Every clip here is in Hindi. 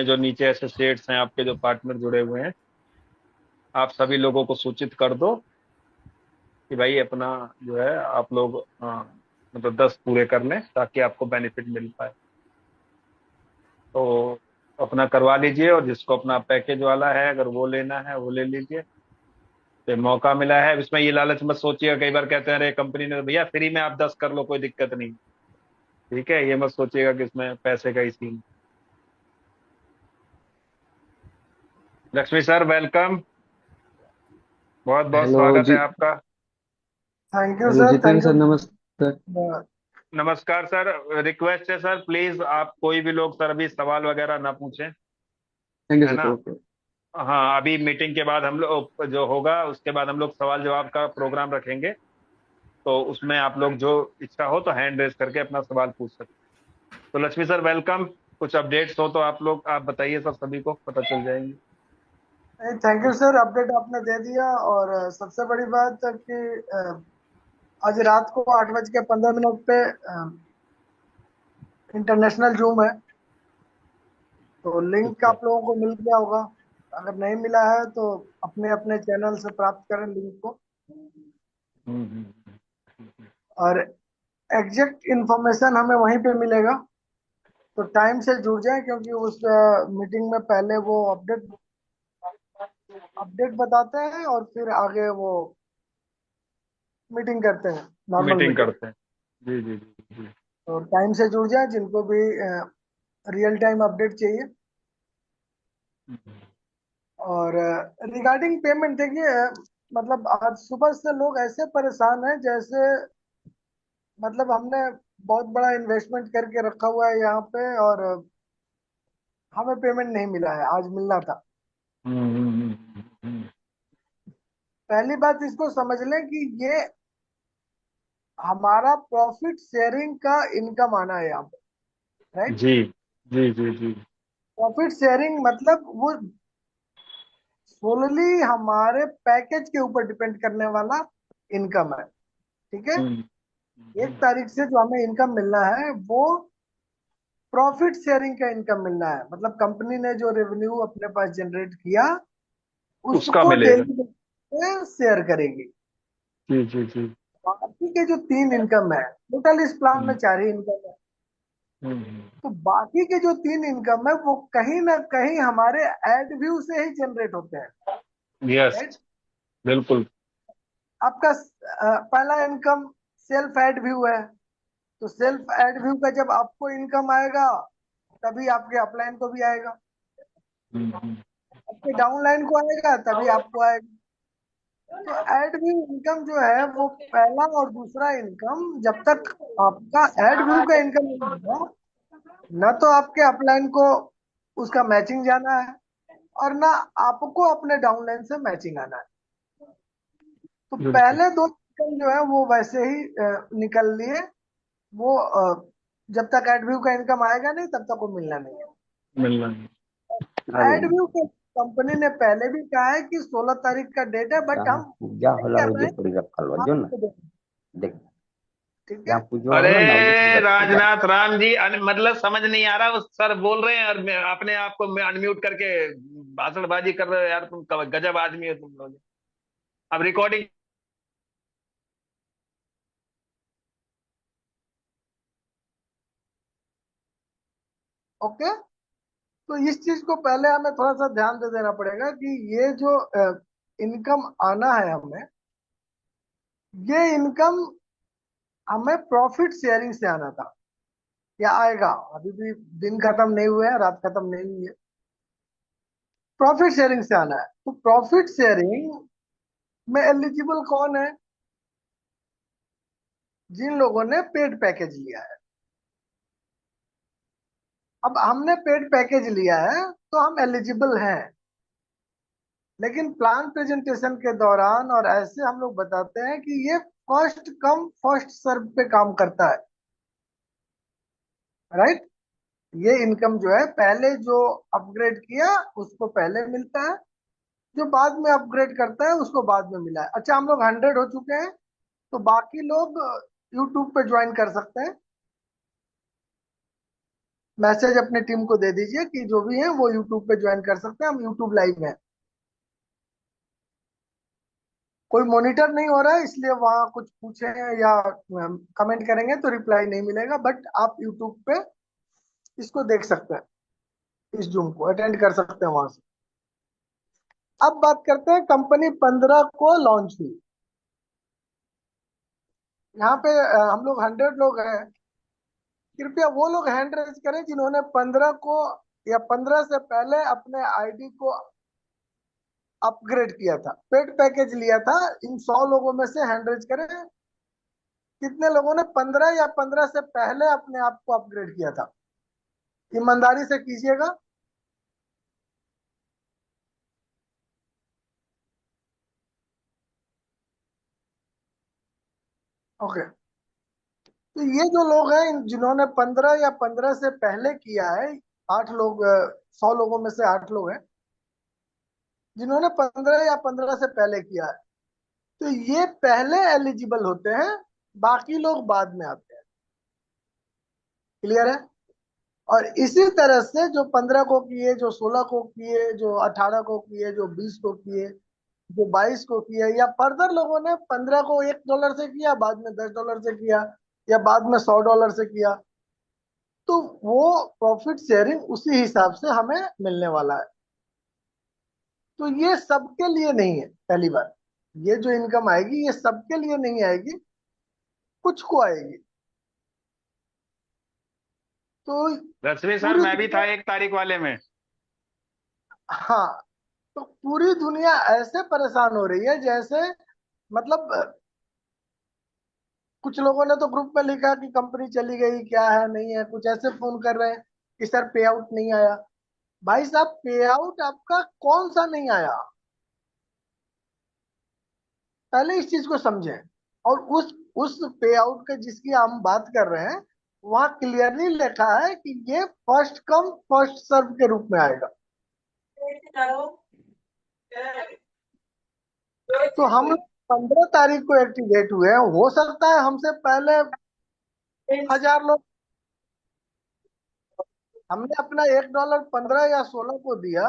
जो नीचे एसोसिएट्स हैं, आपके जो पार्टनर जुड़े हुए हैं, आप सभी लोगों को सूचित कर दो कि भाई अपना जो है आप लोग मतलब 10 पूरे कर लें ताकि आपको बेनिफिट मिल पाए। तो अपना करवा लीजिए, और जिसको अपना पैकेज वाला है अगर वो लेना है वो ले लीजिए। तो मौका मिला है, इसमें ये लालच मत सोचिएगा। कई बार कहते हैं अरे कंपनी ने भैया फ्री में आप 10 कर लो, कोई दिक्कत नहीं। ठीक है, ये मत सोचिएगा कि इसमें पैसे का ही सीन। लक्ष्मी सर वेलकम, बहुत बहुत हेलो स्वागत है जी। आपका। Thank you hello sir, Jitendra thank sir, you. नमस्कार। नमस्कार सर। रिक्वेस्ट है सर, प्लीज आप कोई भी लोग सर अभी सवाल वगैरह ना पूछें, थैंक यू है सर। ना। ओके। हाँ, अभी मीटिंग के बाद हम लोग जो होगा उसके बाद हम लोग सवाल जवाब का प्रोग्राम रखेंगे। तो उसमें आप लोग जो इच्छा हो तो हैंड रेज करके अपना सवाल पूछ सकते हैं। तो लक्ष्मी सर वेलकम। कुछ अपडेट्स हो तो आप बताइए, सब सभी को पता चल जाएंगे। थैंक यू सर, अपडेट आपने दे दिया। और सबसे बड़ी बात है कि आज रात को 8:15 पे इंटरनेशनल जूम है। तो लिंक अच्छा। आप लोगों को मिल गया होगा। अगर नहीं मिला है तो अपने अपने चैनल से प्राप्त करें लिंक को। हम्म। और एग्जैक्ट इंफॉर्मेशन हमें वहीं पे मिलेगा। तो टाइम से जुड़ जाए, क्योंकि उस मीटिंग में पहले वो अपडेट अपडेट बताते हैं और फिर आगे वो मीटिंग करते हैं, नॉर्मल मीटिंग मीटिंग। करते हैं। जी जी जी जी। तो टाइम से जुड़ जाए जिनको भी रियल टाइम अपडेट चाहिए। और रिगार्डिंग पेमेंट, देखिए मतलब आज सुबह से लोग ऐसे परेशान हैं जैसे मतलब हमने बहुत बड़ा इन्वेस्टमेंट करके रखा हुआ है यहाँ पे, और हमें पेमेंट नहीं मिला है, आज मिलना था। हम्म। पहली बात इसको समझ लें कि ये हमारा प्रॉफिट शेयरिंग का इनकम आना है यहाँ पे, राइट। जी जी जी जी। प्रॉफिट शेयरिंग मतलब वो सोलली हमारे पैकेज के ऊपर डिपेंड करने वाला इनकम है। ठीक है। हम्म 1 तारीख से जो हमें इनकम मिलना है वो प्रॉफिट शेयरिंग का इनकम मिलना है। मतलब कंपनी ने जो रेवेन्यू अपने पास जनरेट किया उसका उसको मिलेगा। डेली में शेयर करेगी। जी जी जी। बाकी के जो 3 इनकम है, टोटल इस प्लान में हम्म 4 ही इनकम है। हम्म। तो बाकी के जो 3 इनकम है वो कहीं ना कहीं हमारे एड व्यू से ही जनरेट होते हैं, यस, राइट। बिल्कुल। आपका पहला इनकम सेल्फ एड व्यू है। तो सेल्फ एड व्यू का जब आपको इनकम आएगा तभी आपके अपलाइन को भी आएगा, हम्म। आपके डाउनलाइन को आएगा तभी आपको आएगा। तो एड व्यू इनकम जो है वो पहला और दूसरा इनकम, जब तक आपका एड व्यू का इनकम नहीं होगा न तो आपके अपलाइन को उसका मैचिंग जाना है और ना आपको अपने डाउनलाइन से मैचिंग आना है। तो बिल्कुल। पहले 2 इनकम जो है वो वैसे ही निकल लिए। वो जब तक एड व्यू का इनकम आएगा नहीं तब तक वो मिलना नहीं है। मिलना है। अरे एडव्यू के कंपनी ने पहले भी कहा है कि 16 तारीख का डेट है, बट जहाँ हम पूजा नहीं होला कर रहे उजे हैं। पड़ी रखल बा जो आज ना। के दिन, देख, ठीक है। जहाँ पूजा अरे होला ना उजे पड़ी रखल बा। राजनाथ राम जी, मतलब समझ नहीं आ रहा, वो सर बोल रहे हैं और मैं अपने आप को मैं अनम्यूट करके भाषणबाजी कर रहे हो। यार तुम गजब आदमी हो तुम लोग। अब रिकॉर्डिंग। ओके। तो इस चीज को पहले हमें थोड़ा सा ध्यान दे देना पड़ेगा कि ये जो इनकम आना है हमें, ये इनकम हमें प्रॉफिट शेयरिंग से आना था या आएगा। अभी भी दिन खत्म नहीं हुए हैं, रात खत्म नहीं हुई है। प्रॉफिट शेयरिंग से आना है। तो प्रॉफिट शेयरिंग में एलिजिबल कौन है? जिन लोगों ने पेड पैकेज लिया है। अब हमने पेड पैकेज लिया है तो हम एलिजिबल हैं। लेकिन प्लान प्रेजेंटेशन के दौरान और ऐसे हम लोग बताते हैं कि ये फर्स्ट कम फर्स्ट सर्व पे काम करता है, राइट। ये इनकम जो है पहले जो अपग्रेड किया उसको पहले मिलता है, जो बाद में अपग्रेड करता है उसको बाद में मिला है। अच्छा, हम लोग 100 हो चुके हैं तो बाकी लोग यूट्यूब पे ज्वाइन कर सकते हैं। मैसेज अपने टीम को दे दीजिए कि जो भी है वो यूट्यूब पे ज्वाइन कर सकते हैं, हम यूट्यूब लाइव में। कोई मॉनिटर नहीं हो रहा है, इसलिए वहां कुछ पूछे या कमेंट करेंगे तो रिप्लाई नहीं मिलेगा, बट आप यूट्यूब पे इसको देख सकते हैं, इस जूम को अटेंड कर सकते हैं वहां से। अब बात करते हैं, कंपनी 15 को लॉन्च हुई। यहाँ पे हम लोग 100 लोग हैं। कृपया वो लोग हैंड रेज करें जिन्होंने 15 को या 15 से पहले अपने आईडी को अपग्रेड किया था, पेड पैकेज लिया था। इन 100 लोगों में से हैंड रेज करें कितने लोगों ने 15 या 15 से पहले अपने आप को अपग्रेड किया था। ईमानदारी से कीजिएगा। ओके, तो ये जो लोग हैं जिन्होंने 15 या 15 से पहले किया है, 8 लोग, 100 लोगों में से 8 लोग हैं जिन्होंने 15 या 15 से पहले किया है, तो ये पहले एलिजिबल होते हैं, बाकी लोग बाद में आते हैं। क्लियर है? और इसी तरह से जो 15 को किए, जो 16 को किए, जो 18 को किए, जो 20 को किए, जो 22 को किया, या फर्दर लोगों ने 15 को $1 से किया, बाद में $10 से किया, या बाद में $100 से किया, तो वो प्रॉफिट शेयरिंग उसी हिसाब से हमें मिलने वाला है। तो ये सबके लिए नहीं है। पहली बार, ये जो इनकम आएगी ये सबके लिए नहीं आएगी, कुछ को आएगी। तो लक्ष्मी सर, पूरी मैं भी था दुनिया, 1 तारीख वाले में। हाँ, तो पूरी दुनिया ऐसे परेशान हो रही है जैसे, मतलब कुछ लोगों ने तो ग्रुप में लिखा कि कंपनी चली गई, क्या है नहीं है, कुछ ऐसे फोन कर रहे हैं कि सर पे आउट नहीं आया। भाई साहब, पे आउट आपका कौन सा नहीं आया, पहले इस चीज को समझें। और उस पे आउट के जिसकी हम बात कर रहे हैं, वहां क्लियरली लिखा है कि ये फर्स्ट कम फर्स्ट सर्व के रूप में आएगा। तो हम लोग 15 तारीख को एक्टिवेट हुए हैं, हो सकता है हमसे पहले 1000 लोग, हमने अपना $1 15 या 16 को दिया,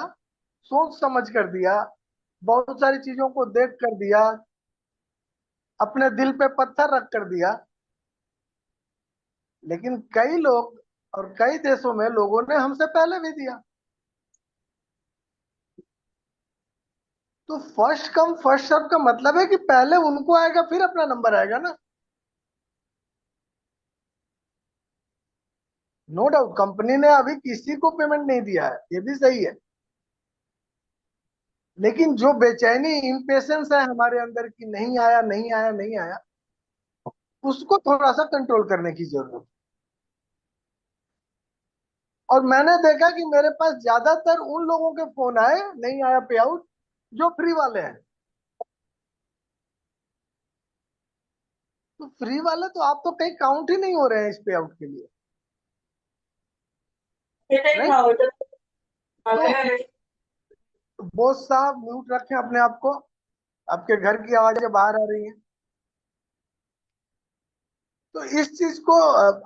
सोच समझ कर दिया, बहुत सारी चीजों को देख कर दिया, अपने दिल पे पत्थर रख कर दिया। लेकिन कई लोग और कई देशों में लोगों ने हमसे पहले भी दिया। तो फर्स्ट कम फर्स्ट सर्व का मतलब है कि पहले उनको आएगा फिर अपना नंबर आएगा ना। नो डाउट कंपनी ने अभी किसी को पेमेंट नहीं दिया है, ये भी सही है। लेकिन जो बेचैनी, इम्पेशंस है हमारे अंदर की, नहीं आया नहीं आया नहीं आया, उसको थोड़ा सा कंट्रोल करने की जरूरत है। और मैंने देखा कि मेरे पास ज्यादातर उन लोगों के फोन आए, नहीं आया पे आउट, जो फ्री वाले हैं। तो फ्री वाले तो आप तो कहीं काउंट ही नहीं हो रहे हैं इस पे आउट के लिए, राइट? तो बोस साहब म्यूट रखें अपने आप को, आपके घर की आवाजें बाहर आ रही हैं। तो इस चीज को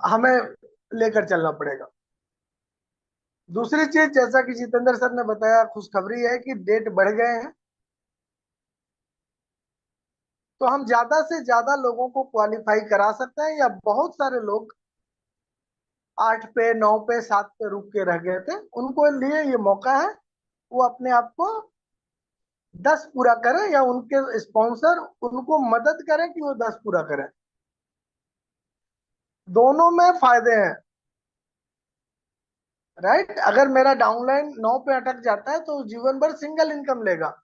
हमें लेकर चलना पड़ेगा। दूसरी चीज, जैसा कि जितेंद्र सर ने बताया, खुशखबरी है कि डेट बढ़ गए हैं, तो हम ज्यादा से ज्यादा लोगों को क्वालिफाई करा सकते हैं। या बहुत सारे लोग 8 पे 9 पे 7 पे रुक के रह गए थे, उनको लिए ये मौका है, वो अपने आप को 10 पूरा करें, या उनके स्पॉन्सर उनको मदद करें कि वो 10 पूरा करें। दोनों में फायदे हैं, राइट? अगर मेरा डाउनलाइन 9 पे अटक जाता है तो जीवन भर सिंगल इनकम लेगा,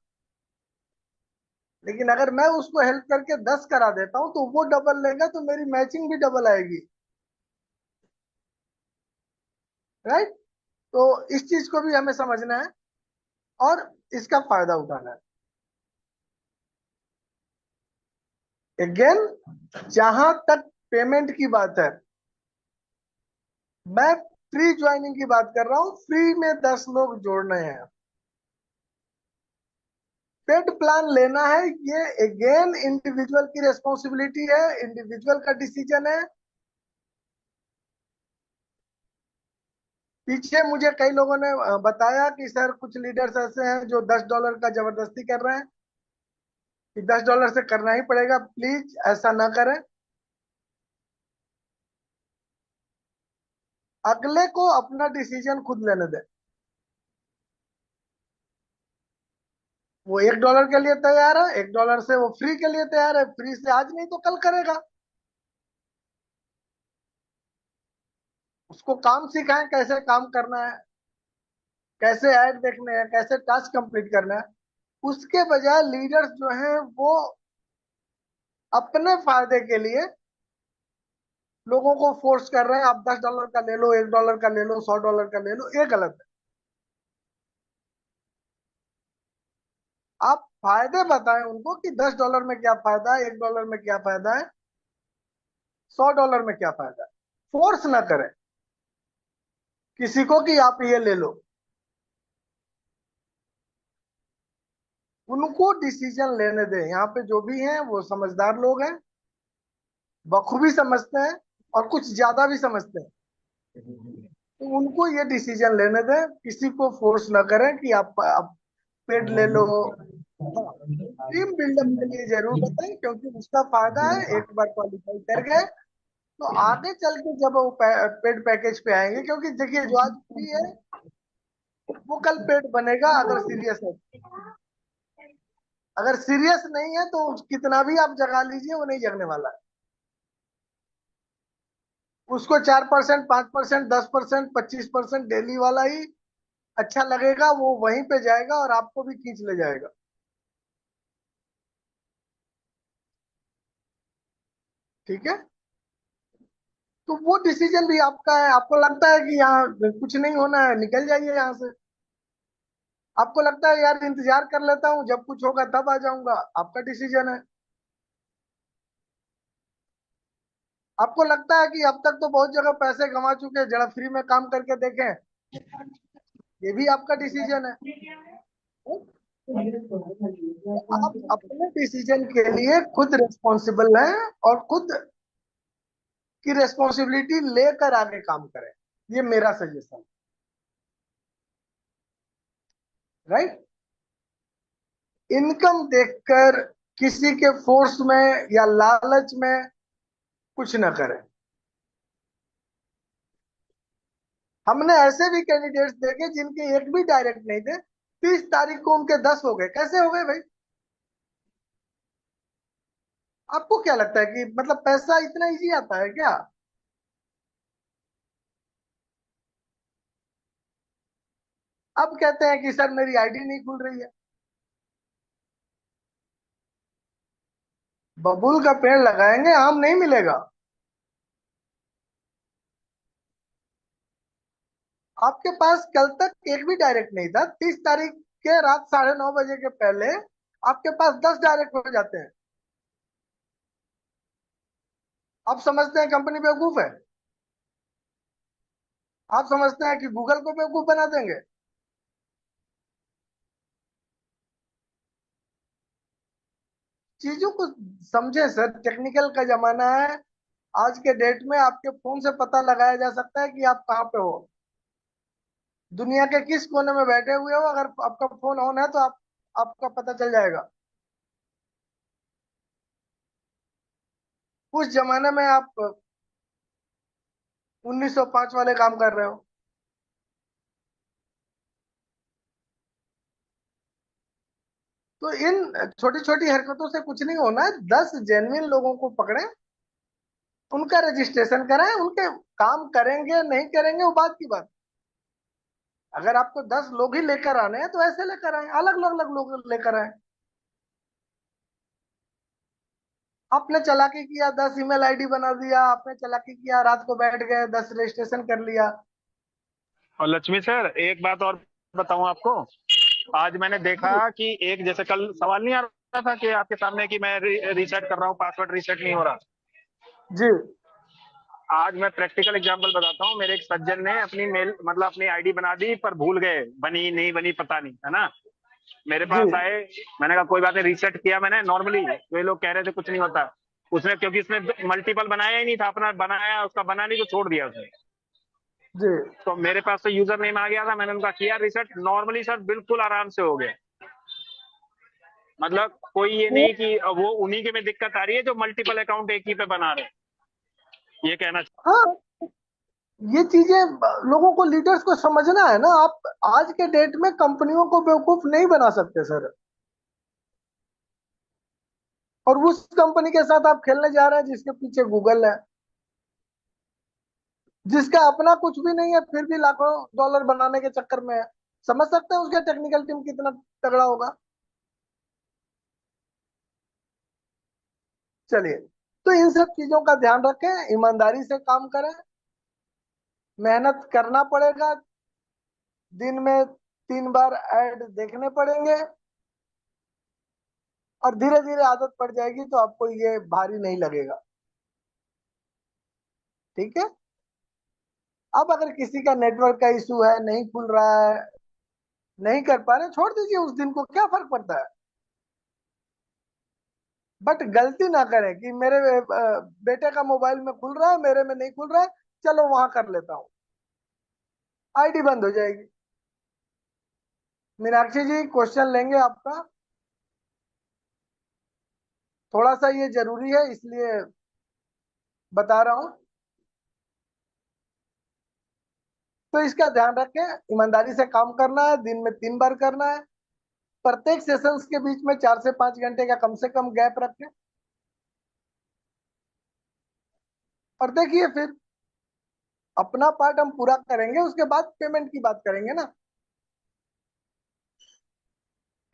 लेकिन अगर मैं उसको हेल्प करके 10 करा देता हूं तो वो डबल लेगा, तो मेरी मैचिंग भी डबल आएगी, राइट? तो इस चीज को भी हमें समझना है और इसका फायदा उठाना है। अगेन, जहां तक पेमेंट की बात है, मैं फ्री ज्वाइनिंग की बात कर रहा हूं। फ्री में 10 लोग जोड़ने हैं, पेड प्लान लेना है, ये अगेन इंडिविजुअल की रेस्पॉन्सिबिलिटी है, इंडिविजुअल का डिसीजन है। पीछे मुझे कई लोगों ने बताया कि सर कुछ लीडर्स ऐसे हैं जो $10 का जबरदस्ती कर रहे हैं कि $10 से करना ही पड़ेगा। प्लीज ऐसा ना करें। अगले को अपना डिसीजन खुद लेने दें। वो $1 के लिए तैयार है, $1 से वो फ्री के लिए तैयार है, फ्री से आज नहीं तो कल करेगा। उसको काम सिखाएं, कैसे काम करना है, कैसे ऐड देखने हैं, कैसे टास्क कंप्लीट करना है। उसके बजाय लीडर्स जो हैं वो अपने फायदे के लिए लोगों को फोर्स कर रहे हैं, आप $10 का ले लो, $1 का ले लो, $100 का ले लो। ये गलत है। आप फायदे बताएं उनको कि $10 में क्या फायदा है, $1 में क्या फायदा है, $100 में क्या फायदा है। फोर्स ना करें किसी को कि आप ये ले लो। उनको डिसीजन लेने दें। यहाँ पे जो भी हैं वो समझदार लोग हैं, बखूबी समझते हैं और कुछ ज्यादा भी समझते हैं। तो उनको ये डिसीजन लेने दें, किसी को फोर्स ना करें कि आप पेड ले लो। हाँ, टीम बिल्डअप के लिए जरूर बताएं, क्योंकि उसका फायदा है एक बार क्वालिफाई कर गए तो आगे चल के जब वो पेड पैकेज पे आएंगे, क्योंकि देखिए जो आज फ्री है वो कल पेड बनेगा अगर सीरियस है। अगर सीरियस नहीं है तो कितना भी आप जगा लीजिए वो नहीं जगने वाला है। उसको 4%, 5%, 10%, 25% डेली वाला ही अच्छा लगेगा। वो वहीं पे जाएगा और आपको भी खींच ले जाएगा। ठीक है। तो वो डिसीजन भी आपका है। आपको लगता है कि यहाँ कुछ नहीं होना है, निकल जाइए यहाँ से। आपको लगता है यार इंतजार कर लेता हूँ, जब कुछ होगा तब आ जाऊंगा, आपका डिसीजन है। आपको लगता है कि अब तक तो बहुत जगह पैसे कमा चुके हैं, जरा फ्री में काम करके देखें, ये भी आपका डिसीजन है। आप अपने डिसीजन के लिए खुद रिस्पॉन्सिबल हैं और खुद की रेस्पॉन्सिबिलिटी लेकर आगे काम करें। ये मेरा सजेशन। राइट। इनकम देखकर किसी के फोर्स में या लालच में कुछ न करें। हमने ऐसे भी कैंडिडेट्स देखे जिनके एक भी डायरेक्ट नहीं थे, 30 तारीख को उनके 10 हो गए। कैसे हो गए भाई? आपको क्या लगता है कि मतलब पैसा इतना इजी आता है क्या? अब कहते हैं कि सर मेरी आईडी नहीं खुल रही है। बबूल का पेड़ लगाएंगे, आम नहीं मिलेगा। आपके पास कल तक एक भी डायरेक्ट नहीं था, 30 तारीख के रात 9:30 बजे के पहले आपके पास 10 डायरेक्ट हो जाते हैं। आप समझते हैं कंपनी बेवकूफ है? आप समझते हैं कि गूगल को बेवकूफ बना देंगे? चीजों को समझे सर। टेक्निकल का जमाना है। आज के डेट में आपके फोन से पता लगाया जा सकता है कि आप कहाँ पे हो, दुनिया के किस कोने में बैठे हुए हो। अगर आपका फोन ऑन है तो आपका पता चल जाएगा। उस जमाने में आप 1905 वाले काम कर रहे हो। तो इन छोटी छोटी हरकतों से कुछ नहीं होना है। 10 जेन्युइन लोगों को पकड़े, उनका रजिस्ट्रेशन कराएं। उनके काम करेंगे नहीं करेंगे वो बात की बात। अगर आपको 10 लोग ही लेकर आने हैं तो ऐसे लेकर आए, अलग अलग लोग लेकर आए। आपने चालाकी किया, 10 ईमेल आईडी बना दिया, आपने चालाकी किया, रात को बैठ गए, 10 रजिस्ट्रेशन कर लिया। और लक्ष्मी सर एक बात और बताऊं आपको। आज मैंने देखा जी। कि एक जैसे कल सवाल नहीं आ रहा था कि आपके सामने कि मैं रीसेट कर रहा हूँ, पासवर्ड रीसेट नहीं हो रहा। जी। आज मैं प्रैक्टिकल एग्जांपल बताता हूँ। मेरे एक सज्जन ने अपनी मेल मतलब अपनी आईडी बना दी, पर भूल गए, बनी नहीं बनी पता नहीं, है ना। मेरे जी। पास आए, मैंने कहा कोई बात नहीं, रीसेट किया मैंने नॉर्मली, तो ये लोग कह रहे थे कुछ नहीं होता। उसने क्योंकि इसने मल्टीपल बनाया ही नहीं था, अपना बनाया, उसका बना नहीं तो छोड़ दिया उसने। जी। तो मेरे पास तो यूजर नेम आ गया था, मैंने उनका किया रिसेट, नॉर्मली सर बिल्कुल आराम से हो गया। मतलब कोई ये नहीं कि वो उन्हीं के में दिक्कत आ रही है जो मल्टीपल अकाउंट एक ही पे बना रहे हैं, ये कहना हाँ, ये चीजें लोगों को, लीडर्स को समझना है ना। आप आज के डेट में कंपनियों को बेवकूफ नहीं बना सकते सर। और उस कंपनी के साथ आप खेलने जा रहे हैं जिसके पीछे गूगल है, जिसका अपना कुछ भी नहीं है, फिर भी लाखों डॉलर बनाने के चक्कर में है। समझ सकते हैं उसका टेक्निकल टीम कितना तगड़ा होगा। चलिए, तो इन सब चीजों का ध्यान रखें, ईमानदारी से काम करें, मेहनत करना पड़ेगा, दिन में 3 बार ऐड देखने पड़ेंगे, और धीरे धीरे आदत पड़ जाएगी तो आपको ये भारी नहीं लगेगा। ठीक है। अब अगर किसी का नेटवर्क का इशू है, नहीं खुल रहा है, नहीं कर पा रहे, छोड़ दीजिए, उस दिन को क्या फर्क पड़ता है। बट गलती ना करें कि मेरे बेटे का मोबाइल में खुल रहा है, मेरे में नहीं खुल रहा है, चलो वहां कर लेता हूँ, आईडी बंद हो जाएगी। मीनाक्षी जी, क्वेश्चन लेंगे आपका, थोड़ा सा ये जरूरी है इसलिए बता रहा हूँ। तो इसका ध्यान रखें, ईमानदारी से काम करना है, दिन में 3 बार करना है, प्रत्येक सेशंस के बीच में 4 से 5 घंटे का कम से कम गैप रखें। और देखिए, फिर अपना पार्ट हम पूरा करेंगे, उसके बाद पेमेंट की बात करेंगे ना।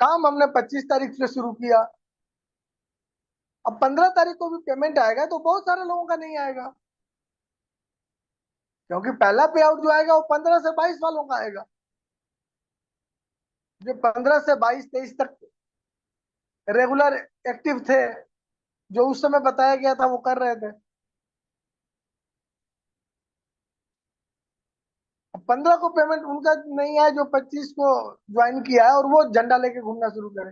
काम हमने 25 तारीख से शुरू किया, अब 15 तारीख को भी पेमेंट आएगा तो बहुत सारे लोगों का नहीं आएगा, क्योंकि पहला पे आउट जो आएगा वो 15 से 22 वालों का आएगा, जो 15 से 22 23 तक रेगुलर एक्टिव थे, जो उस समय बताया गया था वो कर रहे थे। 15 को पेमेंट उनका नहीं आया, जो 25 को ज्वाइन किया है, और वो झंडा लेके घूमना शुरू करे,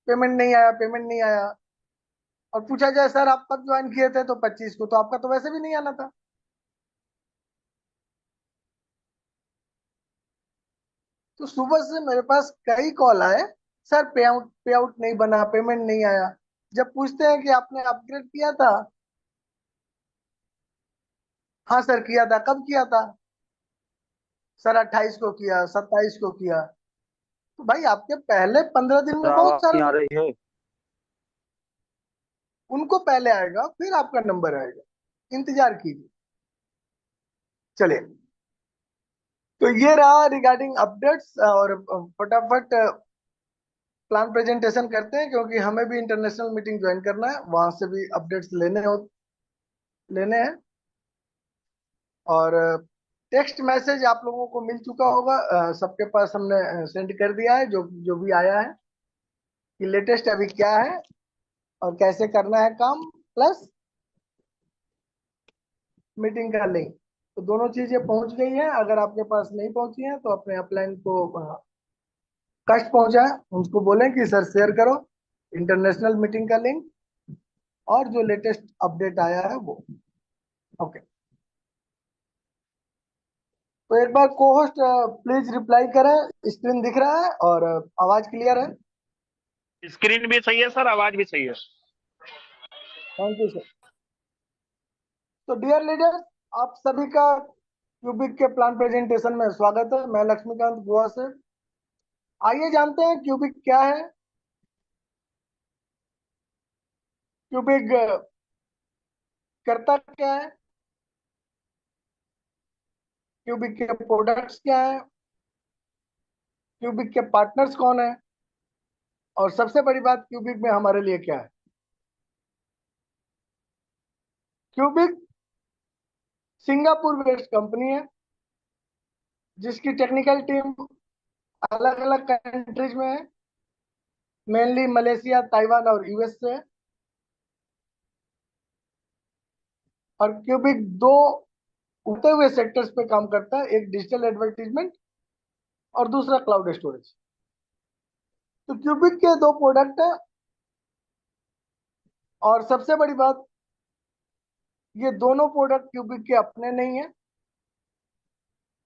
पेमेंट नहीं आया, पेमेंट नहीं आया। और पूछा जाए सर आप कब ज्वाइन किए थे, तो 25 को, तो आपका तो वैसे भी नहीं आना था। तो सुबह से मेरे पास कई कॉल आए, सर पे आउट नहीं बना, पेमेंट नहीं आया। जब पूछते हैं कि आपने अपग्रेड किया था, हाँ सर किया था, कब किया था, सर 28 को किया, 27 को किया। तो भाई आपके पहले 15 दिन में बहुत आवाज सारे नहीं आ लोग, रही है। उनको पहले आएगा, फिर आपका नंबर आएगा, इंतजार कीजिए। चलिए, तो ये रहा रिगार्डिंग अपडेट्स। और फटाफट प्लान प्रेजेंटेशन करते हैं, क्योंकि हमें भी इंटरनेशनल मीटिंग ज्वाइन करना है, वहां से भी अपडेट्स लेने हैं। और टेक्स्ट मैसेज आप लोगों को मिल चुका होगा, सबके पास हमने सेंड कर दिया है, जो जो भी आया है कि लेटेस्ट अभी क्या है और कैसे करना है काम, प्लस मीटिंग का लिंक। तो दोनों चीजें पहुंच गई हैं। अगर आपके पास नहीं पहुंची हैं तो अपने अपलाइन को कष्ट पहुंचाए, उनको बोलें कि सर शेयर करो इंटरनेशनल मीटिंग का लिंक और जो लेटेस्ट अपडेट आया है वो। ओके, तो एक बार को होस्ट प्लीज रिप्लाई करें, स्क्रीन दिख रहा है और आवाज क्लियर है। स्क्रीन भी सही है सर, आवाज भी सही है। Thank you sir. तो डियर लीडर्स, आप सभी का क्यूबिक के प्लान प्रेजेंटेशन में स्वागत है। मैं लक्ष्मीकांत गोवा से। आइए जानते हैं क्यूबिक क्या है। क्यूबिक करता क्या है, क्यूबिक के प्रोडक्ट्स क्या है, क्यूबिक के पार्टनर्स कौन है, और सबसे बड़ी बात क्यूबिक में हमारे लिए क्या है। क्यूबिक सिंगापुर बेस्ड कंपनी है, जिसकी टेक्निकल टीम अलग अलग कंट्रीज में है, मेनली मलेशिया, ताइवान और यूएस से है। और क्यूबिक दो उठते हुए सेक्टर्स पे काम करता है, एक डिजिटल एडवर्टीजमेंट और दूसरा क्लाउड स्टोरेज। तो क्यूबिक के दो प्रोडक्ट है, और सबसे बड़ी बात, ये दोनों प्रोडक्ट क्यूबिक के अपने नहीं है,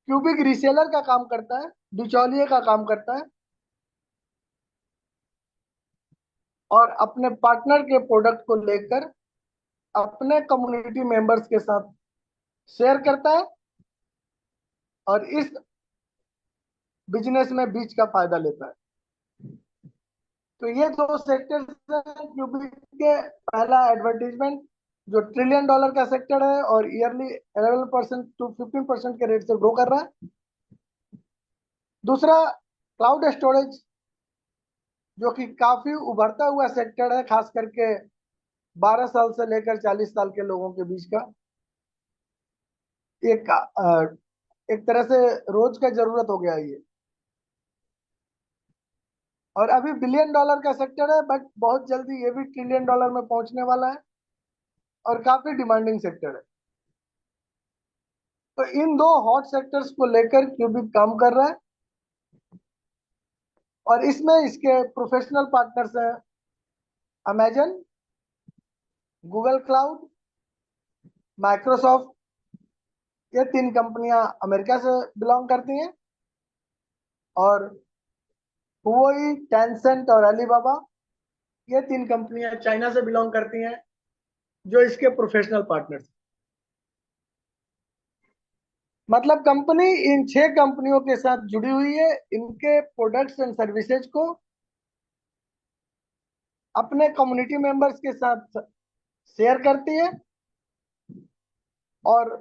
क्यूबिक रीसेलर का काम करता है, बिचौलिए का काम करता है, और अपने पार्टनर के प्रोडक्ट को लेकर अपने कम्युनिटी मेंबर्स के साथ शेयर करता है और इस बिजनेस में बीच का फायदा लेता है। तो ये दो सेक्टर हैं क्यूबिक के। पहला एडवर्टीजमेंट, जो $1 ट्रिलियन का सेक्टर है और ईयरली 11% to 15% के रेट से ग्रो कर रहा है। दूसरा क्लाउड स्टोरेज, जो कि काफी उभरता हुआ सेक्टर है, खास करके 12 साल से लेकर 40 साल के लोगों के बीच का एक एक तरह से रोज का जरूरत हो गया है ये। और अभी $1 बिलियन का सेक्टर है, बट बहुत जल्दी ये भी $1 ट्रिलियन में पहुंचने वाला है और काफी डिमांडिंग सेक्टर है। तो इन दो हॉट सेक्टर्स को लेकर क्यूबिक काम कर रहा है और इसमें इसके प्रोफेशनल पार्टनर्स हैं अमेजन, गूगल क्लाउड, माइक्रोसॉफ्ट। ये तीन कंपनियां अमेरिका से बिलोंग करती हैं और हुआई, टेंसेंट और अलीबाबा, ये तीन कंपनियां चाइना से बिलोंग करती हैं, जो इसके प्रोफेशनल पार्टनर्स। मतलब कंपनी इन 6 कंपनियों के साथ जुड़ी हुई है, इनके प्रोडक्ट्स एंड सर्विसेज को अपने कम्युनिटी मेंबर्स के साथ शेयर करती है और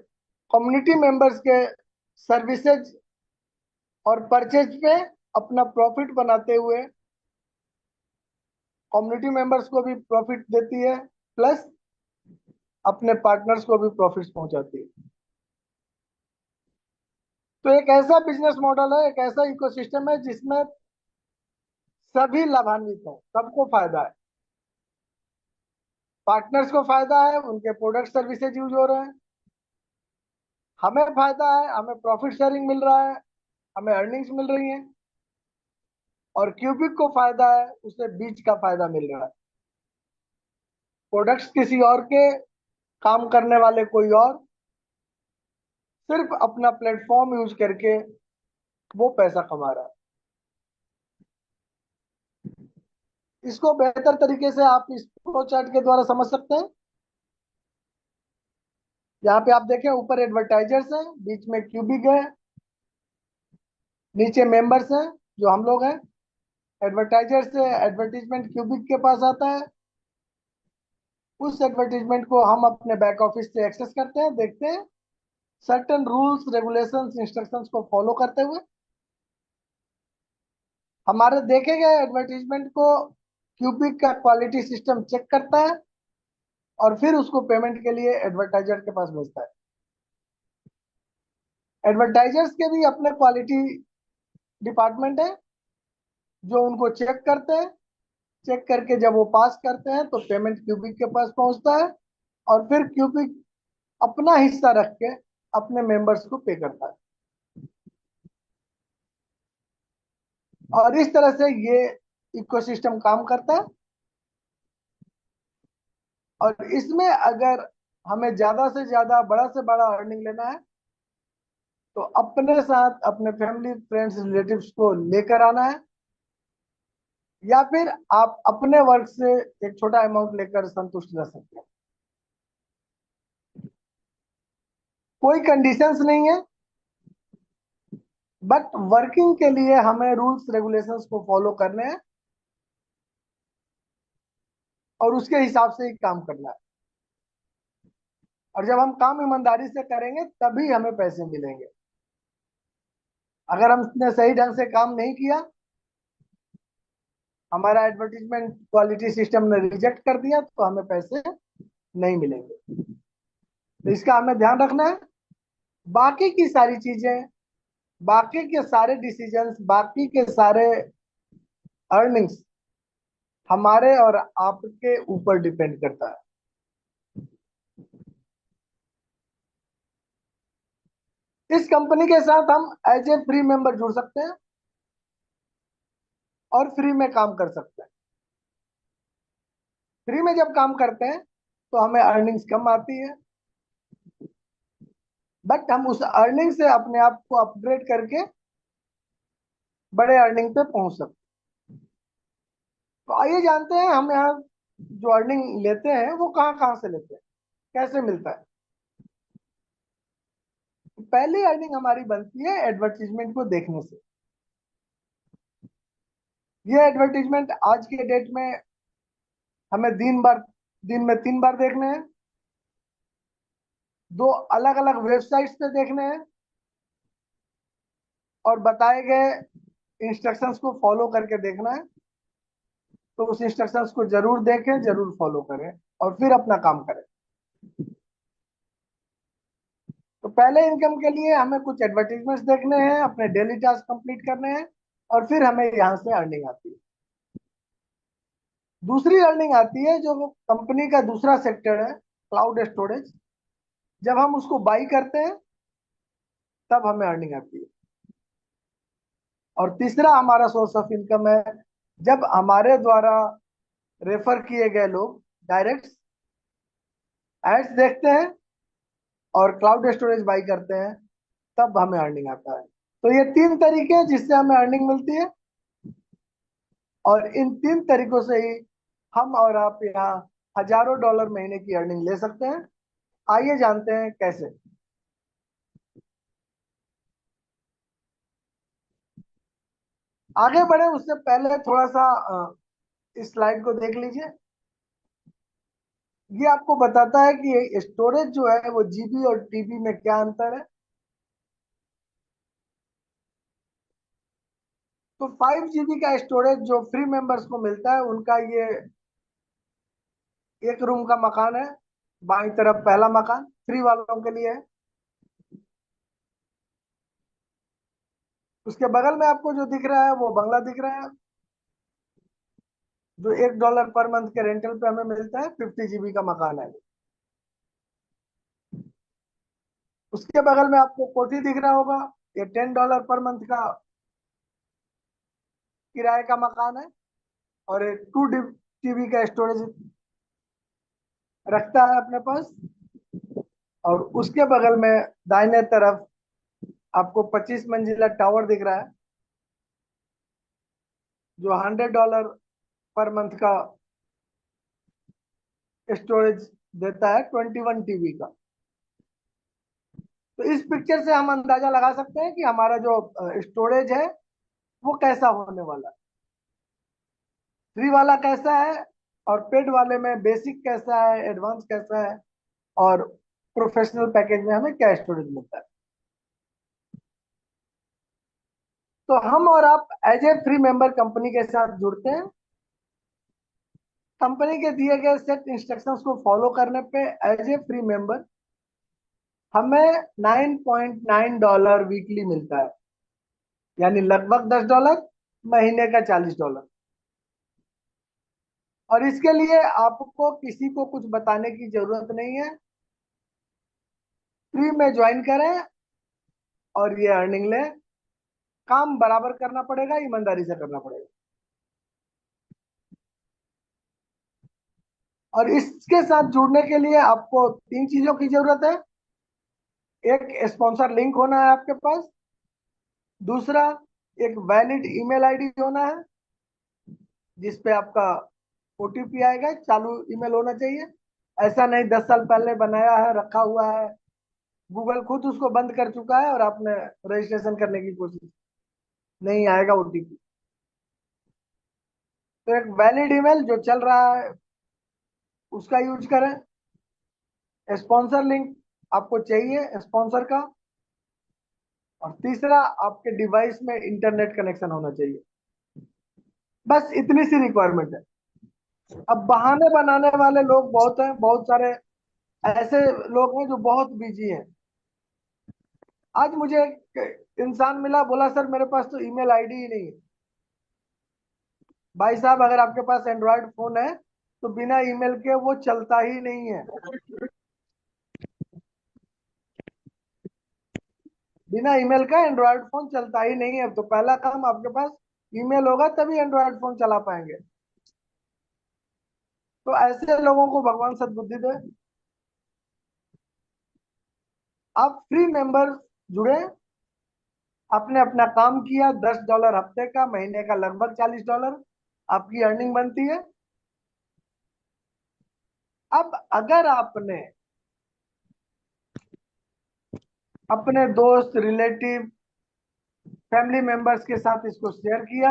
कम्युनिटी मेंबर्स के सर्विसेज और परचेज पे अपना प्रॉफिट बनाते हुए कम्युनिटी मेंबर्स को भी प्रॉफिट देती है, प्लस अपने पार्टनर्स को भी प्रॉफिट्स पहुंचाती है। तो एक ऐसा बिजनेस मॉडल है, एक ऐसा इकोसिस्टम है जिसमें सभी लाभान्वित हैं, सबको फायदा है। पार्टनर्स को फायदा है, उनके प्रोडक्ट सर्विसेज यूज हो रहे हैं, हमें फायदा है, हमें प्रॉफिट शेयरिंग मिल रहा है, हमें अर्निंग्स मिल रही हैं, और क्यूबिक को फायदा है, उसे बीच का फायदा मिल रहा है। प्रोडक्ट्स किसी और के, काम करने वाले कोई और, सिर्फ अपना प्लेटफॉर्म यूज करके वो पैसा कमा रहा है। इसको बेहतर तरीके से आप इस फ्लो चार्ट के द्वारा समझ सकते हैं। यहाँ पे आप देखें, ऊपर एडवर्टाइजर्स हैं, बीच में क्यूबिक है, नीचे मेंबर्स हैं जो हम लोग हैं। एडवर्टाइजर से एडवर्टीजमेंट क्यूबिक के पास आता है, उस एडवर्टीजमेंट को हम अपने बैक ऑफिस से एक्सेस करते हैं, देखते हैं, सर्टेन रूल्स, रेगुलेशंस, इंस्ट्रक्शंस को फॉलो करते हुए हमारे देखे गए एडवर्टीजमेंट को क्यूबिक का क्वालिटी सिस्टम चेक करता है और फिर उसको पेमेंट के लिए एडवर्टाइजर के पास भेजता है। एडवर्टाइजर्स के भी अपने क्वालिटी डिपार्टमेंट है जो उनको चेक करते हैं। चेक करके जब वो पास करते हैं तो पेमेंट क्यूबिक के पास पहुंचता है और फिर क्यूबिक अपना हिस्सा रख के अपने मेंबर्स को पे करता है। और इस तरह से ये इकोसिस्टम काम करता है। और इसमें अगर हमें ज्यादा से ज्यादा, बड़ा से बड़ा अर्निंग लेना है तो अपने साथ अपने फैमिली, फ्रेंड्स, रिलेटिव्स को लेकर आना है, या फिर आप अपने वर्क से एक छोटा अमाउंट लेकर संतुष्ट रह सकते हैं। कोई कंडीशंस नहीं है, बट वर्किंग के लिए हमें रूल्स रेगुलेशंस को फॉलो करने हैं और उसके हिसाब से ही काम करना है। और जब हम काम ईमानदारी से करेंगे तभी हमें पैसे मिलेंगे। अगर हमने सही ढंग से काम नहीं किया, हमारा एडवर्टीजमेंट क्वालिटी सिस्टम ने रिजेक्ट कर दिया, तो हमें पैसे नहीं मिलेंगे। तो इसका हमें ध्यान रखना है। बाकी की सारी चीजें, बाकी के सारे डिसीजंस, बाकी के सारे अर्निंग्स हमारे और आपके ऊपर डिपेंड करता है। इस कंपनी के साथ हम एज ए फ्री मेंबर जुड़ सकते हैं और फ्री में काम कर सकते हैं। फ्री में जब काम करते हैं तो हमें अर्निंग्स कम आती है, बट हम उस अर्निंग से अपने आप को अपग्रेड करके बड़े अर्निंग पे पहुंच सकते हैं। तो आइए जानते हैं हम यहाँ जो अर्निंग लेते हैं वो कहाँ कहाँ से लेते हैं, कैसे मिलता है। पहली अर्निंग हमारी बनती है एडवर्टीजमेंट को देखने से। ये एडवर्टीजमेंट आज के डेट में हमें दिन में 3 बार देखने हैं, 2 अलग अलग वेबसाइट्स पे देखने हैं, और बताए गए इंस्ट्रक्शंस को फॉलो करके देखना है। तो उस इंस्ट्रक्शंस को जरूर देखें, जरूर फॉलो करें और फिर अपना काम करें। तो पहले इनकम के लिए हमें कुछ एडवर्टीजमेंट्स देखने हैं, अपने डेली टास्क कंप्लीट करने हैं, और फिर हमें यहाँ से अर्निंग आती है। दूसरी अर्निंग आती है जो कंपनी का दूसरा सेक्टर है, क्लाउड स्टोरेज। जब हम उसको बाई करते हैं तब हमें अर्निंग आती है। और तीसरा हमारा सोर्स ऑफ इनकम है जब हमारे द्वारा रेफर किए गए लोग डायरेक्ट एड्स देखते हैं और क्लाउड स्टोरेज बाई करते हैं, तब हमें अर्निंग आता है। तो ये 3 तरीके हैं जिससे हमें अर्निंग मिलती है, और इन 3 तरीकों से ही हम और आप यहाँ हजारों डॉलर महीने की अर्निंग ले सकते हैं। आइए जानते हैं कैसे। आगे बढ़े उससे पहले थोड़ा सा इस स्लाइड को देख लीजिए। ये आपको बताता है कि स्टोरेज जो है वो जीबी और टीबी में क्या अंतर है। तो 5 GB का स्टोरेज जो फ्री मेंबर्स को मिलता है, उनका ये 1 रूम का मकान है। बाईं तरफ पहला मकान फ्री वालों के लिए है। उसके बगल में आपको जो दिख रहा है वो बंगला दिख रहा है, जो $1 पर मंथ के रेंटल पे हमें मिलता है। 50 GB का मकान है। उसके बगल में आपको कोठी दिख रहा होगा, ये $10 पर मंथ का किराए का मकान है, और एक 2 TB का स्टोरेज रखता है अपने पास। और उसके बगल में दाहिने तरफ आपको 25 मंजिला टावर दिख रहा है, जो $100 पर मंथ का स्टोरेज देता है, 21 TB का। तो इस पिक्चर से हम अंदाजा लगा सकते हैं कि हमारा जो स्टोरेज है वो कैसा होने वाला है। फ्री वाला कैसा है, और पेड वाले में बेसिक कैसा है, एडवांस कैसा है, और प्रोफेशनल पैकेज में हमें क्या स्टोरेज मिलता है। तो हम और आप as a free member company के साथ जुड़ते हैं। कंपनी के दिए गए सेट इंस्ट्रक्शंस को फॉलो करने पे एज ए फ्री मेंबर हमें $9.9 वीकली मिलता है, यानी लगभग $10, महीने का $40। और इसके लिए आपको किसी को कुछ बताने की जरूरत नहीं है। फ्री में ज्वाइन करें और ये अर्निंग लें। काम बराबर करना पड़ेगा, ईमानदारी से करना पड़ेगा। और इसके साथ जुड़ने के लिए आपको 3 चीजों की जरूरत है। एक, स्पॉन्सर लिंक होना है आपके पास। दूसरा, एक वैलिड ईमेल आईडी होना है जिसपे आपका ओटीपी आएगा, चालू ईमेल होना चाहिए। ऐसा नहीं 10 साल पहले बनाया है, रखा हुआ है, गूगल खुद उसको बंद कर चुका है और आपने रजिस्ट्रेशन करने की कोशिश, नहीं आएगा ओटीपी। तो एक वैलिड ईमेल जो चल रहा है उसका यूज करें। स्पॉन्सर लिंक आपको चाहिए स्पॉन्सर का। और तीसरा, आपके डिवाइस में इंटरनेट कनेक्शन होना चाहिए। बस इतनी सी रिक्वायरमेंट है। अब बहाने बनाने वाले लोग बहुत हैं, बहुत सारे ऐसे लोग हैं जो बहुत बिजी हैं। आज मुझे एक इंसान मिला, बोला सर मेरे पास तो ईमेल आईडी ही नहीं है। भाई साहब, अगर आपके पास एंड्रॉयड फोन है तो बिना ईमेल के वो चलता ही नहीं है। बिना ईमेल का एंड्रॉयड फोन चलता ही नहीं है। तो पहला काम, आपके पास ईमेल होगा तभी एंड्रॉयड फोन चला पाएंगे। तो ऐसे लोगों को भगवान सद्बुद्धि दे। आप फ्री मेंबर जुड़े, आपने अपना काम किया, $10 हफ्ते का, महीने का लगभग $40 आपकी अर्निंग बनती है। अब अगर आपने अपने दोस्त, रिलेटिव, फैमिली मेंबर्स के साथ इसको शेयर किया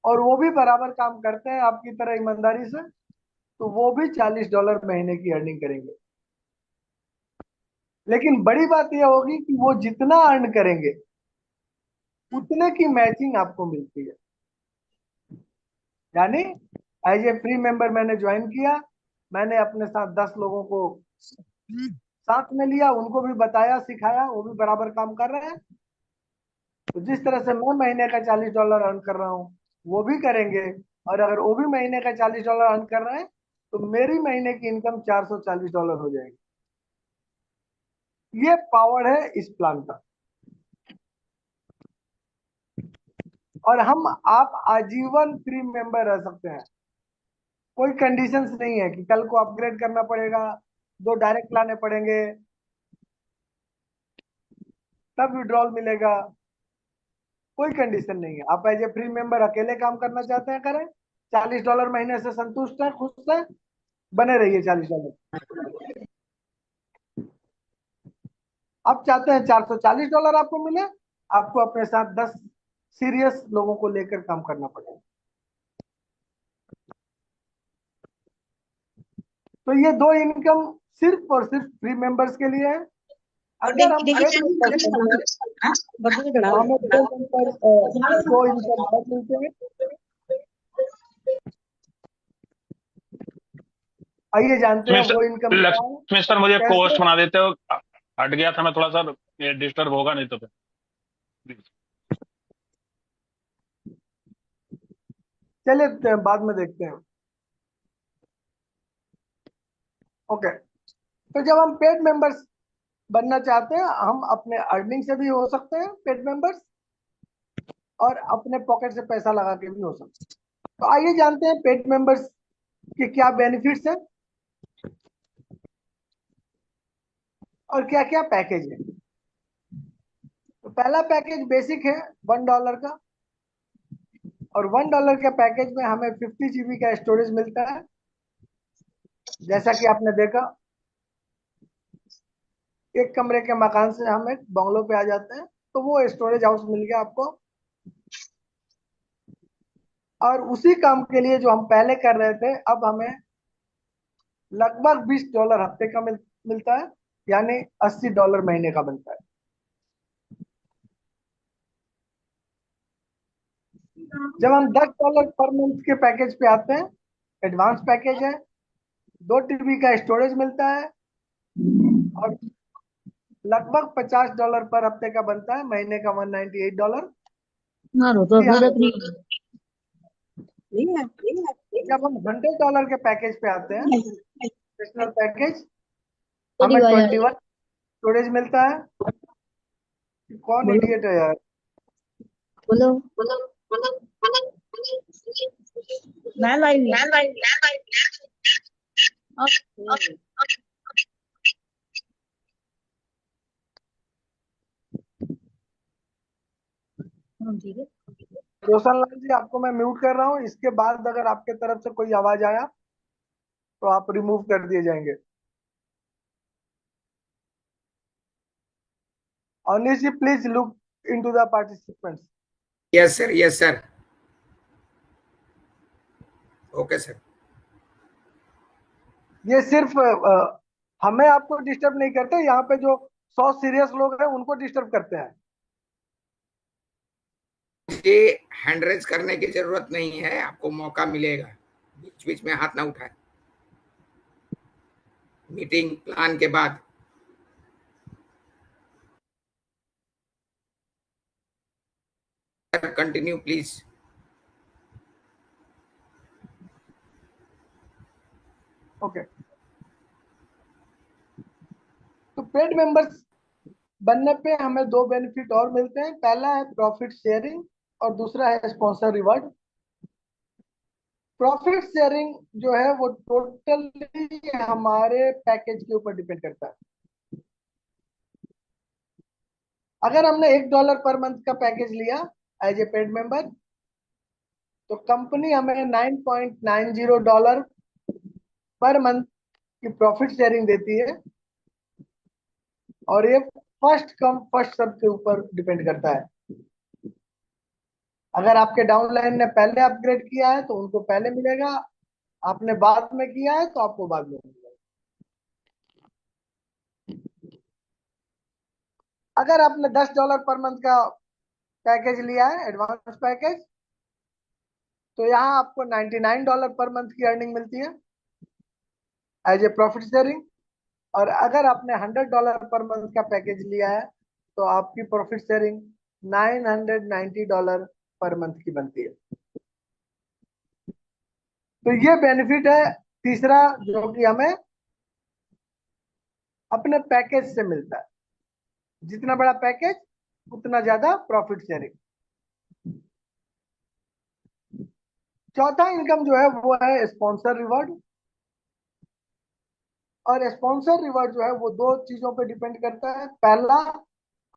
और वो भी बराबर काम करते हैं आपकी तरह ईमानदारी से, तो वो भी $40 महीने की अर्निंग करेंगे। लेकिन बड़ी बात यह होगी कि वो जितना अर्न करेंगे उतने की मैचिंग आपको मिलती है। यानी एज ए फ्री मेंबर मैंने ज्वाइन किया, मैंने अपने साथ 10 लोगों को साथ में लिया, उनको भी बताया, सिखाया, वो भी बराबर काम कर रहे हैं। तो जिस तरह से मैं महीने का $40 अर्न कर रहा हूँ, वो भी करेंगे। और अगर वो भी महीने का $40 अर्न कर रहे हैं, तो मेरी महीने की इनकम $440 हो जाएगी। ये पावर है इस प्लान का। और आप आजीवन फ्री मेंबर रह सकते हैं। कोई कंडीशंस नहीं है कि कल को अपग्रेड करना पड़ेगा, 2 डायरेक्ट लाने पड़ेंगे, तब विड्रॉल मिलेगा। कोई कंडीशन नहीं है। आप एज ए फ्री मेंबर अकेले काम करना चाहते हैं, करें। $40 महीने से संतुष्ट है, खुश है, बने रहिए $40। आप चाहते हैं $440 आपको मिले, आपको अपने साथ 10 सीरियस लोगों को लेकर काम करना पड़ेगा। तो ये 2 इनकम सिर्फ और सिर्फ फ्री मेंबर्स के लिए है। अगर हम पेड मेंबर्स हैं, तो हमें 2 इनकम और मिलते हैं। आइए जानते हैं वो इनकम क्या है, लक्ष्मी सर, मुझे कैसे। कोस्ट बना देते हो? हट गया था मैं थोड़ा सा, डिस्टर्ब होगा नहीं तो फिर प्लीज। चलिए बाद में देखते हैं। ओके, तो जब हम पेड मेंबर्स बनना चाहते हैं, हम अपने अर्निंग से भी हो सकते हैं पेड मेंबर्स, और अपने पॉकेट से पैसा लगा के भी हो सकते हैं। तो आइए जानते हैं पेड मेंबर्स के क्या बेनिफिट्स हैं और क्या क्या पैकेज है। तो पहला पैकेज बेसिक है $1 का, और $1 के पैकेज में हमें 50 GB का स्टोरेज मिलता है। जैसा कि आपने देखा, एक कमरे के मकान से हम एक बंगलो पे आ जाते हैं, तो वो स्टोरेज हाउस मिल गया आपको। और उसी काम के लिए जो हम पहले कर रहे थे, अब हमें लगभग $20 हफ्ते का मिलता है, यानी $80 महीने का बनता है। जब हम $10 पर मंथ के पैकेज पे आते हैं, एडवांस पैकेज है, 2 TB का स्टोरेज मिलता है, और लगभग $50 पर हफ्ते का बनता है, महीने का $198। जब हम $100 के पैकेज पे आते हैं, नेशनल पैकेज, हमें 21 स्टोरेज मिलता है। कौन इडियट है यार। बोलो। मैं लाइव ओके। ठीक है। रोशन लाल जी, आपको मैं म्यूट कर रहा हूँ। इसके बाद अगर आपके तरफ से कोई आवाज आया तो आप रिमूव कर दिए जाएंगे। Avnish ji, please look into the participants. Yes, sir. Yes, sir. Okay, sir. ये सिर्फ हमें आपको डिस्टर्ब नहीं करते, यहाँ पे जो 100 सीरियस लोग हैं उनको डिस्टर्ब करते हैं। ये हैंड रेज करने की जरूरत नहीं है, आपको मौका मिलेगा। बीच बीच में हाथ ना उठाए। मीटिंग प्लान के बाद कंटिन्यू प्लीज। ओके, तो पेड मेंबर्स बनने पे हमें 2 बेनिफिट और मिलते हैं। पहला है प्रॉफिट शेयरिंग और दूसरा है स्पॉन्सर रिवॉर्ड। प्रॉफिट शेयरिंग जो है वो टोटली हमारे पैकेज के ऊपर डिपेंड करता है। अगर हमने $1 पर मंथ का पैकेज लिया एज ए पेड मेंबर, तो कंपनी हमें $9.90 पर मंथ की प्रॉफिट शेयरिंग देती है, और ये फर्स्ट कम फर्स्ट सर्व के ऊपर डिपेंड करता है। अगर आपके डाउनलाइन ने पहले अपग्रेड किया है तो उनको पहले मिलेगा, आपने बाद में किया है तो आपको बाद में मिलेगा। अगर आपने $10 पर मंथ का पैकेज लिया है, एडवांस पैकेज, तो यहाँ आपको $99 पर मंथ की अर्निंग मिलती है एज ए प्रॉफिट शेयरिंग। और अगर आपने $100 पर मंथ का पैकेज लिया है तो आपकी प्रॉफिट शेयरिंग $990 पर मंथ की बनती है। तो ये बेनिफिट है तीसरा, जो कि हमें अपने पैकेज से मिलता है। जितना बड़ा पैकेज उतना ज्यादा प्रॉफिट शेयरिंग। चौथा इनकम जो है वो है स्पॉन्सर रिवॉर्ड। और स्पॉन्सर रिवॉर्ड जो है वो दो चीजों पे डिपेंड करता है। पहला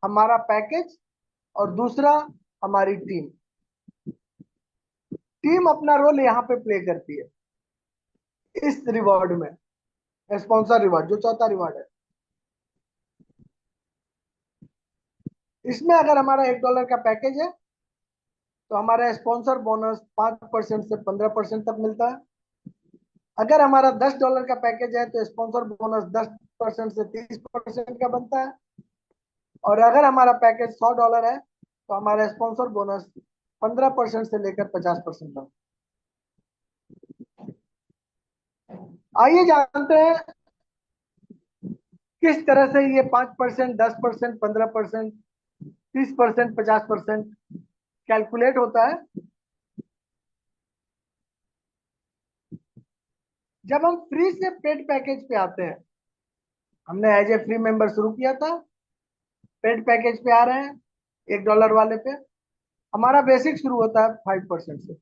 हमारा पैकेज, और दूसरा हमारी टीम। टीम अपना रोल यहाँ पे प्ले करती है इस रिवॉर्ड में। स्पॉन्सर रिवॉर्ड जो चौथा रिवॉर्ड है, इसमें अगर हमारा $1 का पैकेज है तो हमारा स्पॉन्सर बोनस 5% से 15% तक मिलता है। अगर हमारा $10 का पैकेज है तो स्पॉन्सर बोनस 10% से 30% का बनता है। और अगर हमारा पैकेज $100 है तो हमारा स्पॉन्सर बोनस 15% से लेकर 50% तक। आइए जानते हैं किस तरह से ये 5%, 10%, 15%, 30%, 50% कैलकुलेट होता है। जब हम फ्री से पेड पैकेज पे आते हैं, हमने एज ए फ्री मेंबर शुरू किया था, पेड पैकेज पे आ रहे हैं $1 वाले पे, हमारा बेसिक शुरू होता है 5% से।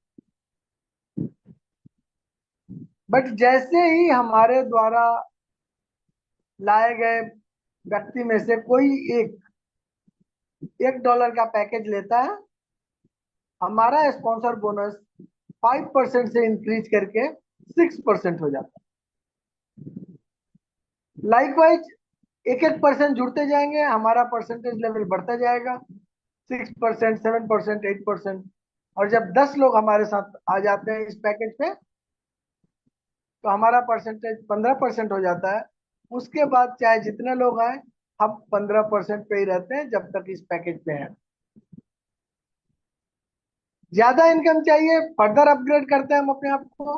बट जैसे ही हमारे द्वारा लाए गए व्यक्ति में से कोई एक $1 का पैकेज लेता है, हमारा स्पॉन्सर बोनस 5% से इंक्रीज करके 6% हो जाता है। लाइकवाइज एक एक परसेंट जुड़ते जाएंगे, हमारा परसेंटेज लेवल बढ़ता जाएगा। 6%, 7%, 8%। और जब 10 लोग हमारे साथ आ जाते हैं इस पैकेज पे, तो हमारा परसेंटेज 15% हो जाता है। उसके बाद चाहे जितने लोग आए, हम 15% पे ही रहते हैं जब तक इस पैकेज पे हैं। ज्यादा इनकम चाहिए, फर्दर अपग्रेड करते हैं हम अपने आप को,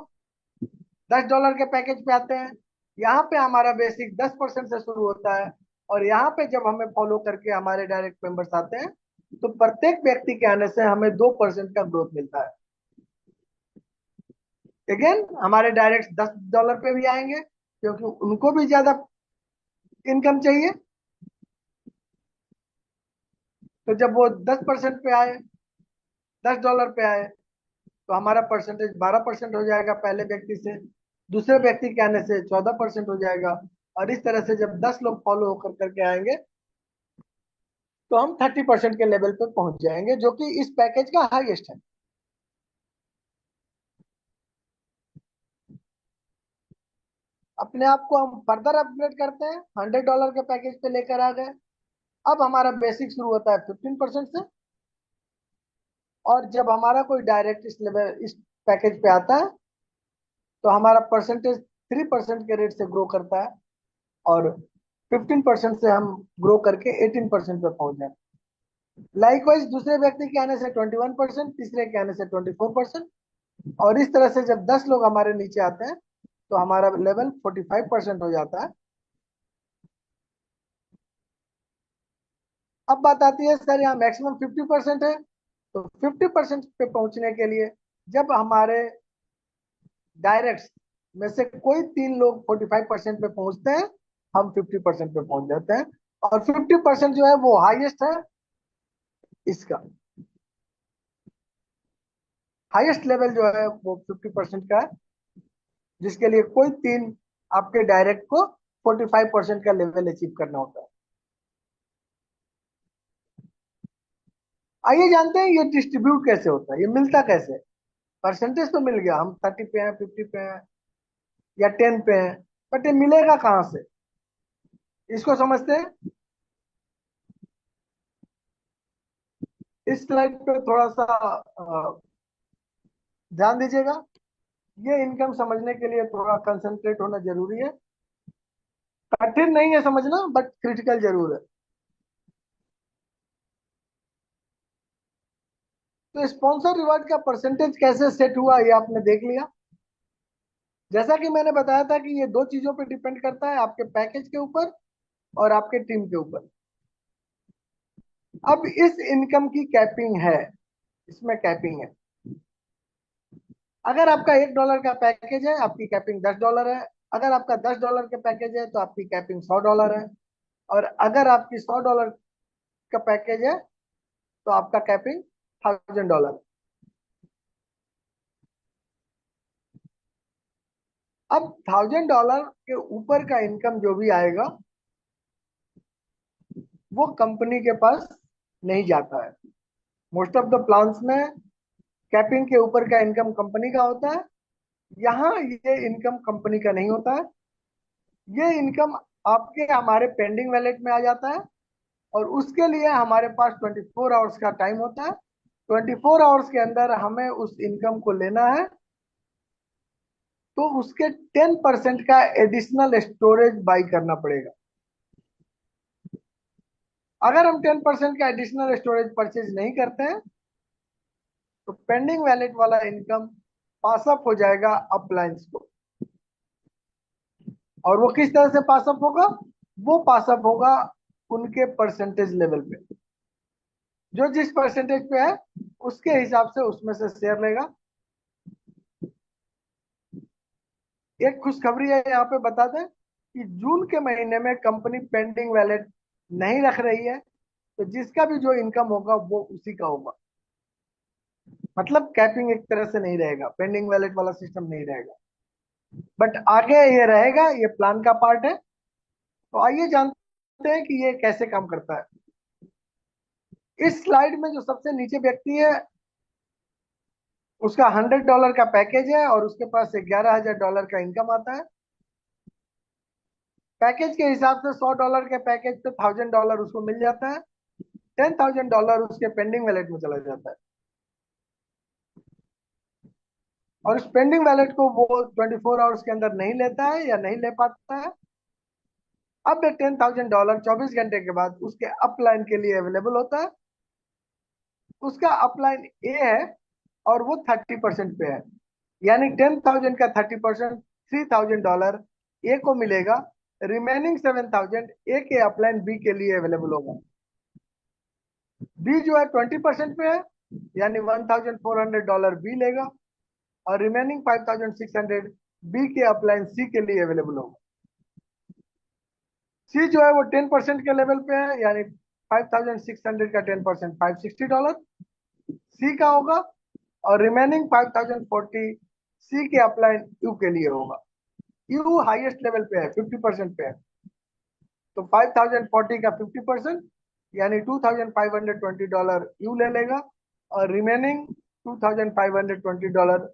$10 के पैकेज पे आते हैं। यहाँ पे हमारा बेसिक 10% से शुरू होता है, और यहाँ पे जब हमें फॉलो करके हमारे डायरेक्ट मेंबर्स आते हैं तो प्रत्येक व्यक्ति के आने से हमें 2% का ग्रोथ मिलता है। अगेन हमारे डायरेक्ट $10 पे भी आएंगे क्योंकि उनको भी ज्यादा इनकम चाहिए। तो जब वो 10% पे आए, $10 पे आए, तो हमारा परसेंटेज 12% हो जाएगा पहले व्यक्ति से, दूसरे व्यक्ति के आने से 14% हो जाएगा। और इस तरह से जब 10 लोग फॉलो होकर करके आएंगे तो हम 30% के लेवल पे पहुंच जाएंगे, जो कि इस पैकेज का हाईएस्ट है। अपने आप को हम फर्दर अपग्रेड करते हैं, $100 के पैकेज पे लेकर आ गए। अब हमारा बेसिक शुरू होता है 15% से, और जब हमारा कोई डायरेक्ट इस लेवल इस पैकेज पे आता है तो हमारा परसेंटेज 3% के रेट से ग्रो करता है, और 15% से हम ग्रो करके 18% पे पहुंच जाते हैं। लाइकवाइज दूसरे व्यक्ति के आने से 21%, तीसरे के आने से 24%। और इस तरह से जब 10 लोग हमारे नीचे आते हैं तो हमारा लेवल 45% हो जाता है। अब बात आती है सर यहाँ मैक्सिमम 50% है, तो 50% पे पहुंचने के लिए जब हमारे डायरेक्ट में से कोई 3 लोग 45% पे पहुंचते हैं, हम 50% पे पहुंच जाते हैं। और 50% जो है वो हाईएस्ट है इसका। हाईएस्ट लेवल जो है वो 50% का है, जिसके लिए कोई 3 आपके डायरेक्ट को 45% का लेवल अचीव करना होता है। आइए जानते हैं ये डिस्ट्रीब्यूट कैसे होता है, ये मिलता कैसे है। परसेंटेज तो मिल गया, हम 30 पे हैं, 50 पे हैं या 10 पे हैं, बट ये मिलेगा कहां से, इसको समझते हैं। इस स्लाइड पे थोड़ा सा ध्यान दीजिएगा। ये इनकम समझने के लिए थोड़ा कंसंट्रेट होना जरूरी है। कठिन नहीं है समझना, बट क्रिटिकल जरूर है। तो स्पॉन्सर रिवार्ड का परसेंटेज कैसे सेट हुआ ये आपने देख लिया। जैसा कि मैंने बताया था कि ये दो चीजों पे डिपेंड करता है, आपके पैकेज के ऊपर और आपके टीम के ऊपर। अब इस इनकम की कैपिंग है, इसमें कैपिंग है। अगर आपका $1 का पैकेज है, आपकी कैपिंग $10 है। अगर आपका $10 का पैकेज है तो आपकी कैपिंग $100 है। और अगर आपकी $100 का पैकेज है तो आपका कैपिंग $1000। अब $1000 के ऊपर का इनकम जो भी आएगा वो कंपनी के पास नहीं जाता है। मोस्ट ऑफ द प्लान्स में कैपिंग के ऊपर का इनकम कंपनी का होता है। यहाँ ये इनकम कंपनी का नहीं होता है। ये इनकम आपके हमारे पेंडिंग वैलेट में आ जाता है और उसके लिए हमारे पास 24 आवर्स का टाइम होता है। 24 आवर्स के अंदर हमें उस इनकम को लेना है, तो उसके 10% का एडिशनल स्टोरेज बाई करना पड़ेगा। अगर हम 10% का एडिशनल स्टोरेज परचेज नहीं करते हैं तो पेंडिंग वैलेट वाला इनकम पास अप हो जाएगा अपलाइंस को। और वो किस तरह से पास अप होगा, वो पास अप होगा उनके परसेंटेज लेवल पे। जो जिस परसेंटेज पे है उसके हिसाब से उसमें से शेयर लेगा। एक खुशखबरी है यहाँ पे बता दें कि जून के महीने में कंपनी पेंडिंग वैलेट नहीं रख रही है, तो जिसका भी जो इनकम होगा वो उसी का होगा। मतलब कैपिंग एक तरह से नहीं रहेगा, पेंडिंग वैलेट वाला सिस्टम नहीं रहेगा, बट आगे ये रहेगा, ये प्लान का पार्ट है। तो आइए जानते हैं कि ये कैसे काम करता है। इस स्लाइड में जो सबसे नीचे व्यक्ति है उसका $100 का पैकेज है और उसके पास से $11,000 का इनकम आता है। पैकेज के हिसाब से $100 के पैकेज पे $1000 उसको मिल जाता है। $10,000 उसके पेंडिंग वैलेट में चला जाता है और उस पेंडिंग वैलेट को वो 24 आवर्स के अंदर नहीं लेता है या नहीं ले पाता है। अब ये $10,000 24 घंटे के बाद उसके अपलाइन के लिए अवेलेबल होता है। उसका अपलाइन ए है और वो 30% पे है, यानी 10,000 का 30% $3,000 ए को मिलेगा। रिमेनिंग 7,000 ए के अपलाइन बी के लिए अवेलेबल होगा। बी जो है 20% पे है, यानी $1,400 बी लेगा और रिमेनिंग 5,600 बी के अपलाइन सी के लिए अवेलेबल होगा। सी जो है वो 10% के लेवल पे है, यानी 5,600 का 10% $560 सी का होगा और रिमेनिंग 5,040 सी के अपलाइन यू के लिए होगा। यू हाईएस्ट लेवल पे है, 50% पे है, तो 5,040 का 50% यानी $2,520 यू ले लेगा और रिमेनिंग $2,520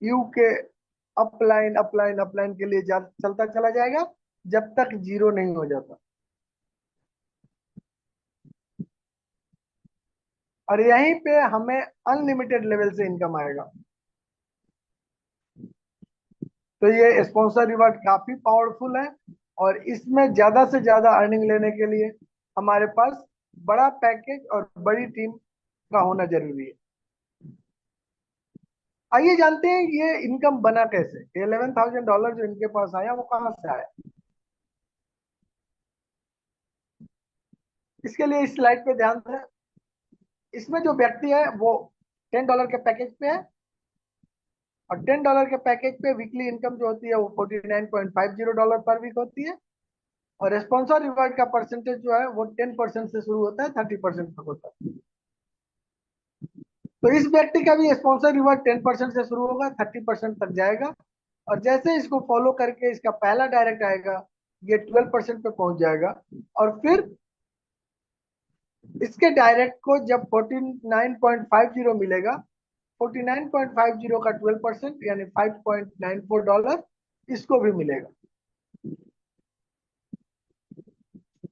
यू के अपलाइन अपलाइन अपलाइन के लिए चलता चला जाएगा जब तक जीरो नहीं हो जाता। और यहीं पे हमें अनलिमिटेड लेवल से इनकम आएगा। तो ये स्पॉन्सर रिवार्ड काफी पावरफुल है और इसमें ज्यादा से ज्यादा अर्निंग लेने के लिए हमारे पास बड़ा पैकेज और बड़ी टीम का होना जरूरी है। आइए जानते हैं ये इनकम बना कैसे। $11,000 जो इनके पास आया वो कहां से आया। इसके लिए इस स्लाइड पे ध्यान दें। इसमें जो व्यक्ति है वो $10 के पैकेज पे है और $10 के पैकेज पे वीकली इनकम जो होती है वो $49.50 पर वीक होती है। और स्पॉन्सर रिवार्ड का परसेंटेज जो है वो 10% से शुरू होता है, 30% तक होता है। तो इस व्यक्ति का भी स्पॉन्सर रिवार्ड 10% से शुरू होगा, 30% तक जाएगा और जैसे इसको फॉलो करके इसका पहला डायरेक्ट आएगा ये 12% पे पहुंच जाएगा और फिर इसके डायरेक्ट को जब 49.50 मिलेगा, 49.50 का 12% यानी $5.94 इसको भी मिलेगा।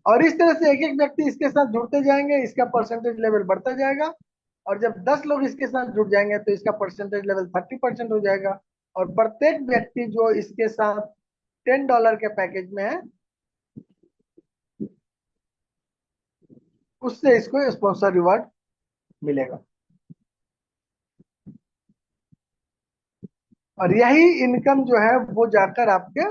और इस तरह से एक एक व्यक्ति इसके साथ जुड़ते जाएंगे, इसका परसेंटेज लेवल बढ़ता जाएगा। और जब 10 लोग इसके साथ जुड़ जाएंगे तो इसका परसेंटेज लेवल 30% हो जाएगा। और प्रत्येक व्यक्ति जो इसके साथ $10 के पैकेज में है, उससे इसको स्पॉन्सर रिवार्ड मिलेगा। और यही इनकम जो है वो जाकर आपके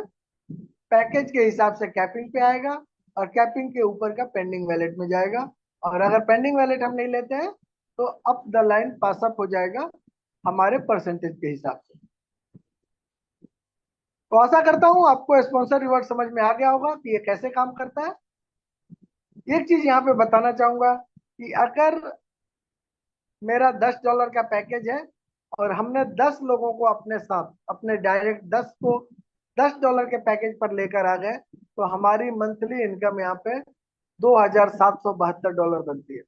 पैकेज के हिसाब से कैपिंग पे आएगा, और कैपिंग के ऊपर का पेंडिंग वैलेट में जाएगा। और अगर पेंडिंग वैलेट हम नहीं लेते हैं तो up the line pass up हो जाएगा हमारे परसेंटेज के हिसाब से। तो आशा करता हूं आपको स्पॉन्सर रिवॉर्ड समझ में आ गया होगा कि ये कैसे काम करता है। एक चीज यहाँ पे बताना चाहूंगा कि अगर मेरा $10 का पैकेज है और हमने 10 लोगों को अपने साथ, अपने डायरेक्ट 10 को $10 के पैकेज पर लेकर आ गए, तो हमारी मंथली इनकम यहाँ पे $2,772 बनती है।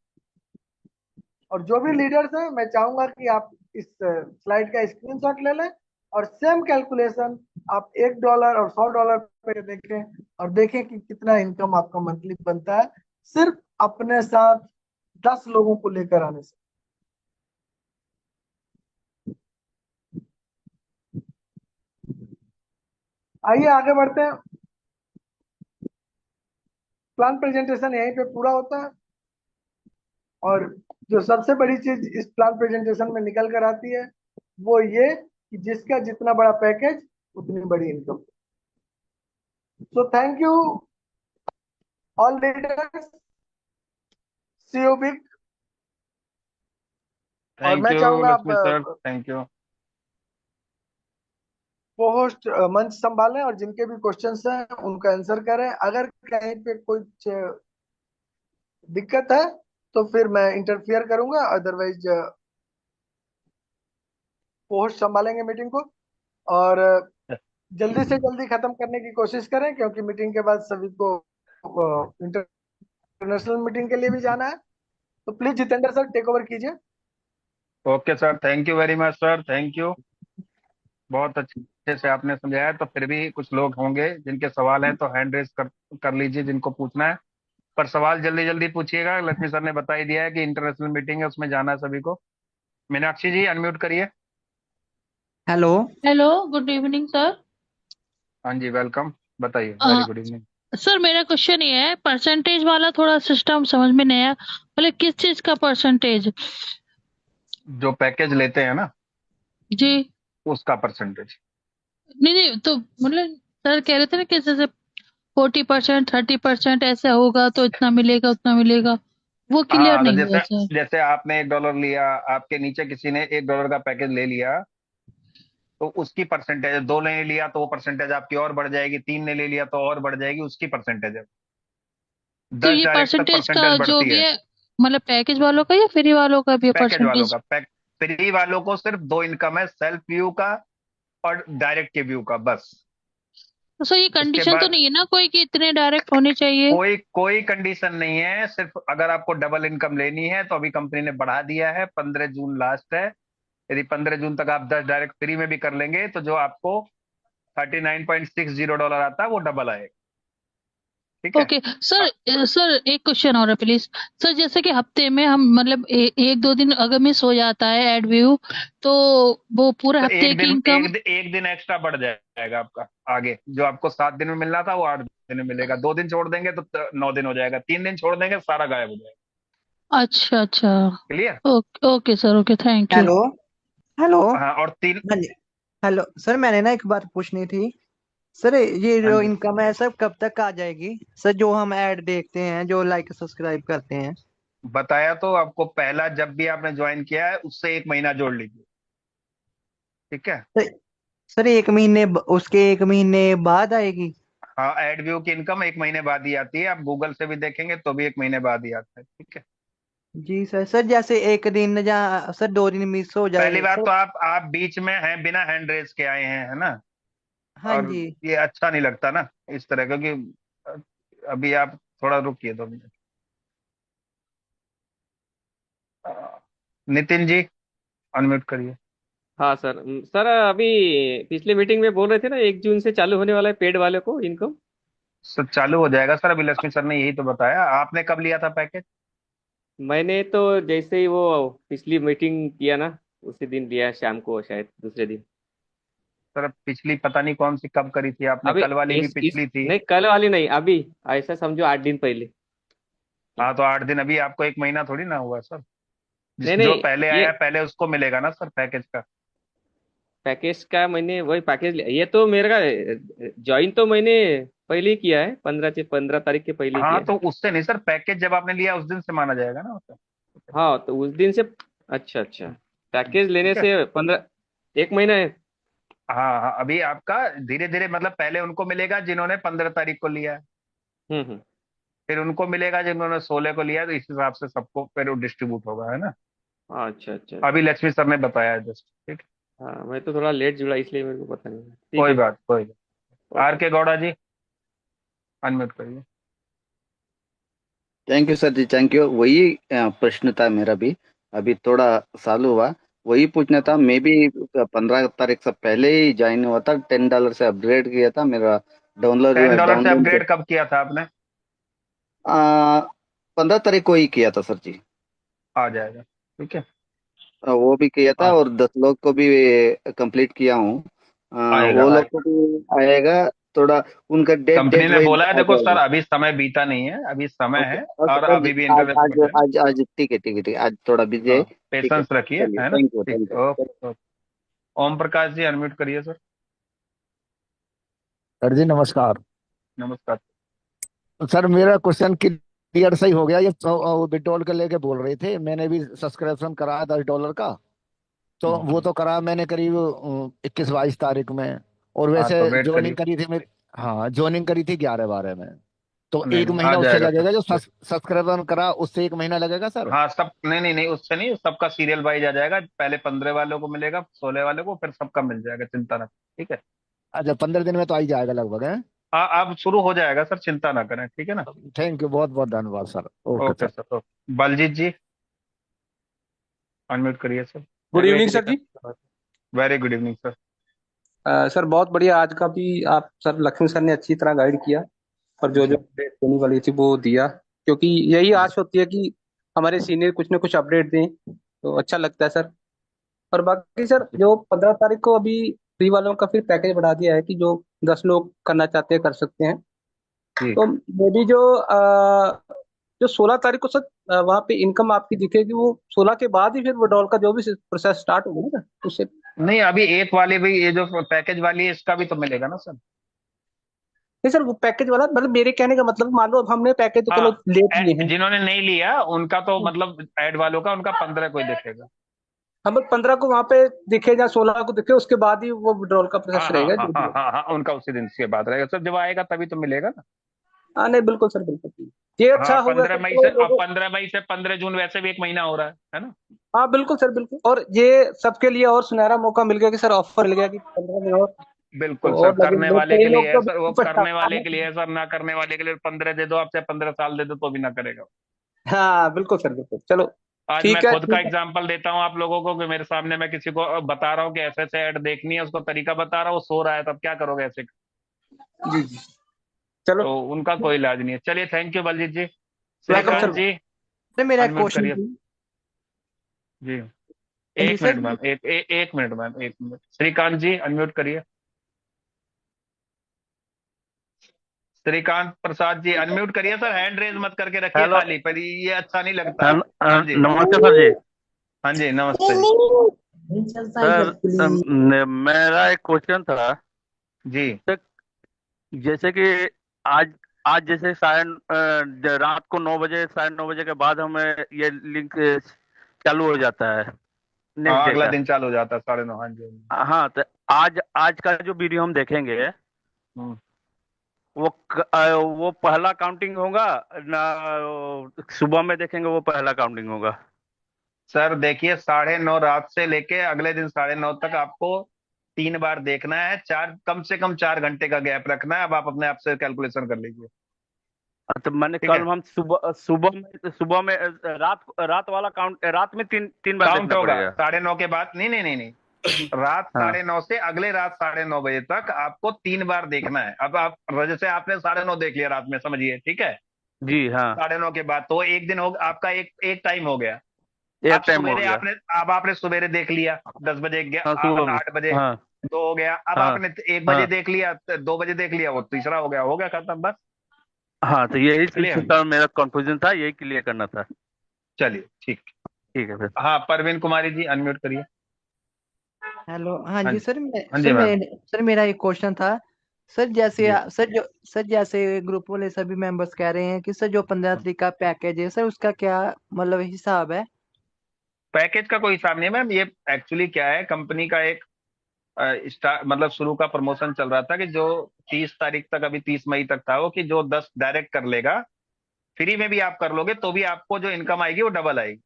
और जो भी लीडर्स हैं, मैं चाहूंगा कि आप इस स्लाइड का स्क्रीनशॉट ले लें और सेम कैलकुलेशन आप $1 और $100 पे देखें, और देखें कि कितना इनकम आपका मंथली बनता है सिर्फ अपने साथ 10 लोगों को लेकर आने से। आइए आगे बढ़ते हैं। प्लान प्रेजेंटेशन यहीं पे पूरा होता है। और जो सबसे बड़ी चीज इस प्लान प्रेजेंटेशन में निकल कर आती है वो ये कि जिसका जितना बड़ा पैकेज उतनी बड़ी income. So thank you all leaders, see you big. और थैंक मैं यू चाहूंगा आप लक्ष्मी सर, थैंक यू। को होस्ट मंच संभालें और जिनके भी क्वेश्चंस हैं उनका आंसर करें। अगर कहीं पे कुछ दिक्कत है तो फिर मैं इंटरफियर करूंगा, अदरवाइज होस्ट संभालेंगे मीटिंग को। और जल्दी से जल्दी खत्म करने की कोशिश करें क्योंकि मीटिंग के बाद सभी को इंटरनेशनल मीटिंग के लिए भी जाना है। तो please Jitendra sir take over कीजिए। Okay sir, thank you very much sir, thank you. बहुत अच्छे से आपने समझाया। तो फिर भी कुछ लोग होंगे जिनके सवाल हैं, तो हैंड रेज कर लीजिए जिनको पूछना है। पर सवाल जल्दी जल्दी पूछिएगा। लक्ष्मी सर ने बता ही दिया है कि इंटरनेशनल मीटिंग है, उसमें जाना है सभी को। मीनाक्षी जी अनम्यूट करिए। Hello. Hello, good evening sir. हाँ जी, वेलकम। बताइए। Very good evening. सर मेरा क्वेश्चन ये है, परसेंटेज वाला थोड़ा सिस्टम समझ में नहीं आया। मतलब किस चीज का परसेंटेज? जो पैकेज लेते हैं ना, जी। उसका परसेंटेज। नहीं नहीं, तो मतलब सर कह रहे थे ना कि जैसे 40%, 30% ऐसा होगा तो इतना मिलेगा उतना मिलेगा, वो क्लियर हाँ, तो नहीं हुआ जैसे सर। जैसे आपने $1 लिया, आपके नीचे किसी ने $1 का पैकेज ले लिया, तो उसकी परसेंटेज। दो ने लिया तो वो परसेंटेज आपकी और बढ़ जाएगी, तीन ने ले लिया तो और बढ़ जाएगी, उसकी परसेंटेज है। तो 10 ये डायरेक्ट तक परसेंटेज का परसेंटेज जो बढ़ती भी है। है, मतलब पैकेज वालों का या फ्री वालों का भी है पैकेज वालों परसेंटेज? का फ्री वालों को सिर्फ दो इनकम है, सेल्फ व्यू का और डायरेक्ट के व्यू का, बस। तो सर ये उसके कंडीशन तो बाद नहीं है ना कोई कि इतने डायरेक्ट होने चाहिए? कोई कोई कंडीशन नहीं है। सिर्फ अगर आपको डबल इनकम लेनी है तो अभी कंपनी ने बढ़ा दिया है, 15 जून लास्ट है। यदि 15 जून तक आप 10 डायरेक्ट फ्री में भी कर लेंगे तो जो आपको $39.60 आता है वो डबल आएगा। ठीक है। Okay sir. सर एक क्वेश्चन और है प्लीज। सर जैसे कि हफ्ते में हम मतलब एक दो दिन अगर मिस हो जाता है एड व्यू, तो वो पूरे तो हफ्ते की इनकम? एक दिन एक्स्ट्रा बढ़ जाएगा आपका। आगे जो आपको 7 दिन में मिलना था वो 8 दिन में मिलेगा। 2 दिन छोड़ देंगे तो 9 दिन हो जाएगा। 3 दिन छोड़ देंगे सारा गायब हो जाएगा। अच्छा अच्छा। Clear. Okay okay sir, okay thank you. Hello. Hello. हाँ, और तीन। हाँ जी। हेलो सर, मैंने ना एक बात पूछनी थी। सर ये हाँ जो जी, इनकम है सर कब तक आ जाएगी? सर जो हम ऐड देखते हैं, जो लाइक सब्सक्राइब करते हैं। बताया तो आपको। पहला जब भी आपने ज्वाइन किया है उससे 1 महीना जोड़ लीजिए। ठीक है। सर, सर एक महीने उसके एक महीने बाद आएगी? हाँ, एड व्यू की इनकम 1 महीने बाद ही आती है। आप गूगल से भी देखेंगे तो भी 1 महीने बाद ही आता है। ठीक है। जी सर। सर जैसे एक दिन या सर 2 दिन मिस हो पहली जाए बात सर। तो आप बीच में हैं, बिना हैंड रेस के आए हैं, है ना। हाँ और जी। ये अच्छा नहीं लगता ना इस तरह, क्योंकि अभी आप थोड़ा रुकिए 2 मिनट। नितिन जी अनम्यूट करिए। हाँ सर। सर अभी पिछली मीटिंग में बोल रहे थे ना 1 जून से चालू होने वाला है पेड वाले को इनकम। सर चालू हो जाएगा सर, अभी लक्ष्मी सर ने यही तो बताया। आपने कब लिया था पैकेज? मैंने तो जैसे ही वो पिछली मीटिंग किया ना उसी दिन लिया, शाम को शायद दूसरे दिन। सर पिछली पता नहीं कौन सी कब करी थी आपने, अभी कल वाली भी इस पिछली थी। नहीं, कल वाली नहीं, अभी ऐसा समझो 8 दिन पहले। हाँ तो 8 दिन, अभी आपको एक महीना थोड़ी ना हुआ सर। नहीं जो नहीं, पहले ये आया पहले उसको मिलेगा ना सर पैकेज का। पैकेज का मैंने वही पैकेज लिया। ये तो मेरा ज्वाइन तो मैंने पहले ही किया है, 15 तारीख के पहले ही हाँ किया है। तो उससे नहीं सर, पैकेज जब आपने लिया उस दिन से माना जाएगा ना सर। हाँ तो उस दिन से। अच्छा अच्छा। पैकेज लेने ठीक है। से 15, 1 महीना है। हाँ हाँ, अभी आपका धीरे धीरे मतलब पहले उनको मिलेगा जिन्होंने 15 तारीख को लिया है, हम्म। फिर उनको मिलेगा जिन्होंने 16 को लिया है, तो इस हिसाब से सबको फिर डिस्ट्रीब्यूट होगा, है ना। हाँ, अच्छा अच्छा। अभी लक्ष्मी सर ने बताया जस्ट, ठीक है। हाँ मैं तो थोड़ा लेट जुड़ा इसलिए मेरे को पता नहीं। ठीक कोई है। बात, कोई बात। Are okay. K Gowda ji unmute करिए। Thank you sir ji, thank you. वही प्रश्न था मेरा भी, अभी थोड़ा चालू हुआ। वही पूछना था, मैं भी 15 तारीख से पहले ही ज्वाइन हुआ था, $10 से अपग्रेड किया था मेरा। डाउनलोड $10 से डाउनलोड अपग्रेड कब किया था आपने? 15 तारीख को ही किया था सर जी। आ जाएगा, ठीक है। वो भी किया था आ, और 10 लोग को भी कंप्लीट किया हूँ। आएगा वो लोग को आएगा। भी आएगा थोड़ा। उनका डेट कंपनी डेट ने वाइज बोला है, आ देखो सर जाएगा। अभी समय बीता नहीं है, अभी समय ओके है। ओके और सर जी, अभी भी आज इंटरनेट आज बचा है। आज आज ठीक है ठीक है ठीक है, आज थोड़ा बिजी है। हाँ ठीक है, पेशेंस रखिए, चलिए, है ना। थैंक यू ठीक थैंक है, you. Okay okay. Om Prakash ji unmute करिए सर। सर जी नमस्कार। नमस्कार। सर मेरा क्वेश्चन क्लियर सही हो गया। ये विड्रॉल के लेके बोल रहे थे, मैंने भी सब्सक्रिप्शन कराया $10 का। तो वो हम्म। तो करा मैंने करीब 21-22 तारीख में। और हाँ वैसे तो वेट करिए। ज्वाइनिंग करी थी मेरी। हाँ ज्वाइनिंग करी थी 11/12 में। तो नहीं एक नहीं, आ महीना उससे जाएगा लगेगा, जो सर। सब्सक्रिप्शन करा उससे एक महीना लगेगा सर। हाँ सब, नहीं नहीं नहीं, उससे नहीं, सबका सीरियल वाइज आ जाएगा। पहले 15 वालों को मिलेगा, 16 वालों को, फिर सबका मिल जाएगा, चिंता ना करें, ठीक है। अच्छा 15 दिन में तो आ ही जाएगा लगभग है। हाँ अब शुरू हो जाएगा सर, चिंता ना करें, ठीक है ना। थैंक यू, बहुत बहुत धन्यवाद sir. Okay okay sir. Sir, okay. Baljeet ji unmute करिए sir. Good evening sir ji. Very good evening sir. Sir बहुत बढ़िया, आज का भी आप सर लक्ष्मण सर ने अच्छी तरह गाइड किया और जो जो जी अपडेट देने वाली थी वो दिया, क्योंकि यही आश होती है कि हमारे सीनियर कुछ ना कुछ अपडेट दें, तो अच्छा लगता है सर। और बाकी सर जो 15 तारीख को अभी फ्री वालों का फिर पैकेज बढ़ा दिया है कि जो 10 लोग करना चाहते हैं कर सकते हैं। जी। तो मे भी जो 16 तारीख को सर वहाँ पे इनकम आपकी दिखेगी, वो 16 के बाद ही फिर वो डॉल का जो भी प्रोसेस स्टार्ट होगा ना सर उससे। नहीं अभी एक वाली भी, ये जो पैकेज वाली है इसका भी तो मिलेगा ना सर। नहीं सर, वो पैकेज वाला मतलब मेरे कहने का मतलब, मान लो अब हमने पैकेज तो चलो हाँ ले लिए हैं। जिन्होंने नहीं लिया उनका तो मतलब एड वालों का, उनका 15 को ही दिखेगा। हम 15 को वहां पे दिखे या 16 को दिखे, उसके बाद ही वो विड्रॉल का हाँ प्रोसेस हाँ रहेगा हाँ जो भी हाँ है। हाँ हाँ, उनका उसी दिन से बात रहेगा सर, जब आएगा तभी तो मिलेगा ना। हाँ नहीं बिल्कुल सर, बिल्कुल ये हाँ अच्छा होगा 15 सर मई तो से, अब लोगों। 15 मई से 15 जून वैसे भी एक महीना हो रहा है ना। हाँ बिल्कुल सर, बिल्कुल। और ये सबके लिए और सुनहरा मौका मिल गया कि सर ऑफर मिल गया कि 15 में और बिल्कुल तो सर, और लगे करने लोग, वाले कई के लोग लिए तो है सर, वो अभी करने पछताते वाले के लिए हैं। है सर, ना करने वाले के लिए 15 दे दो, आपसे 15 साल दे दो तो भी ना करेगा। हाँ बिल्कुल सर, बिल्कुल। चलो आज मैं ठीक है, खुद का ठीक है। एग्जांपल देता हूँ आप लोगों को, कि मेरे सामने मैं किसी को बता रहा हूँ कि ऐसे ऐसे ऐड देखनी है, उसको तरीका बता रहा हूँ, वो सो रहा है, तब क्या करोगे ऐसे? जी जी, चलो। तो उनका कोई इलाज नहीं है। चलिए, thank you Baljeet ji. Welcome Shrikant sir. जी सर मेरा अनम्यूट क्वेश्चन करिए। थी। जी जी एक सर। मिनट मैम, एक मिनट मैम, एक मिनट। श्रीकांत जी अनम्यूट करिए। श्रीकांत प्रसाद जी अनम्यूट करिए सर, हैंड रेज मत करके रखिए हेलो। खाली, पर ये अच्छा नहीं लगता। हाँ जी, नमस्ते सर जी। हाँ जी, नमस्ते जी। सर मेरा एक क्वेश्चन था। जी सर, जैसे कि आज आज जैसे रात को 9 बजे, 9:30 के बाद हमें ये लिंक चालू हो जाता है नेक्स्ट हाँ, डे अगला का। दिन चालू हो जाता है 9:30। हाँ जी, हाँ जी। हाँ तो आज आज का जो वीडियो हम देखेंगे हम्म। वो पहला काउंटिंग होगा ना? सुबह में देखेंगे वो पहला काउंटिंग होगा? सर देखिए, 9:30 रात से लेके अगले दिन 9:30 तक आपको 3 बार देखना है। चार, कम से कम 4 घंटे का गैप रखना है। अब आप अपने आप से कैलकुलेशन कर लीजिए। तो मैंने ठीक है, कल हम सुबह में रात वाला काउंट, रात में तीन बार काउंट देखना होगा पड़ेगा। 9:30 के बाद। नहीं नहीं नहीं नहीं, रात हाँ 9:30 से अगले रात 9:30 बजे तक आपको 3 बार देखना है। अब आप जैसे आपने 9:30 देख लिया रात में, समझिए, ठीक है, जी, हाँ 9:30 के बाद तो एक दिन हो आपका, एक एक टाइम हो गया। एक अब टाइम हो सवेरे गया। आपने सवेरे देख लिया 10 बजे, हाँ सुबह में। 8 बजे, हाँ 2 हो गया। अब हाँ आपने 1 बजे हाँ देख लिया, 2 बजे देख लिया, वो तीसरा हो गया खत्म, बस। हाँ, तो यही चलिए, चीज का मेरा कंफ्यूजन था, यही क्लियर करना था। चलिए ठीक। ठीक है फिर। हाँ, परवीन कुमारी जी अनम्यूट करिए। हेलो, हाँ हाँ जी जी, सर। हाँ जी मैम। सर मेरा एक क्वेश्चन था। सर जैसे जी, सर जैसे ग्रुप वाले सभी मेंबर्स कह रहे हैं कि सर जो 15 तारीख का पैकेज है सर, उसका क्या मतलब हिसाब है? पैकेज का कोई हिसाब नहीं है मैम। ये एक्चुअली क्या है, कंपनी का एक मतलब शुरू का प्रमोशन चल रहा था कि जो 30 तारीख तक, अभी 30 मई तक था वो, कि जो 10 डायरेक्ट कर लेगा, फ्री में भी आप कर लोगे तो भी आपको जो इनकम आएगी वो डबल आएगी।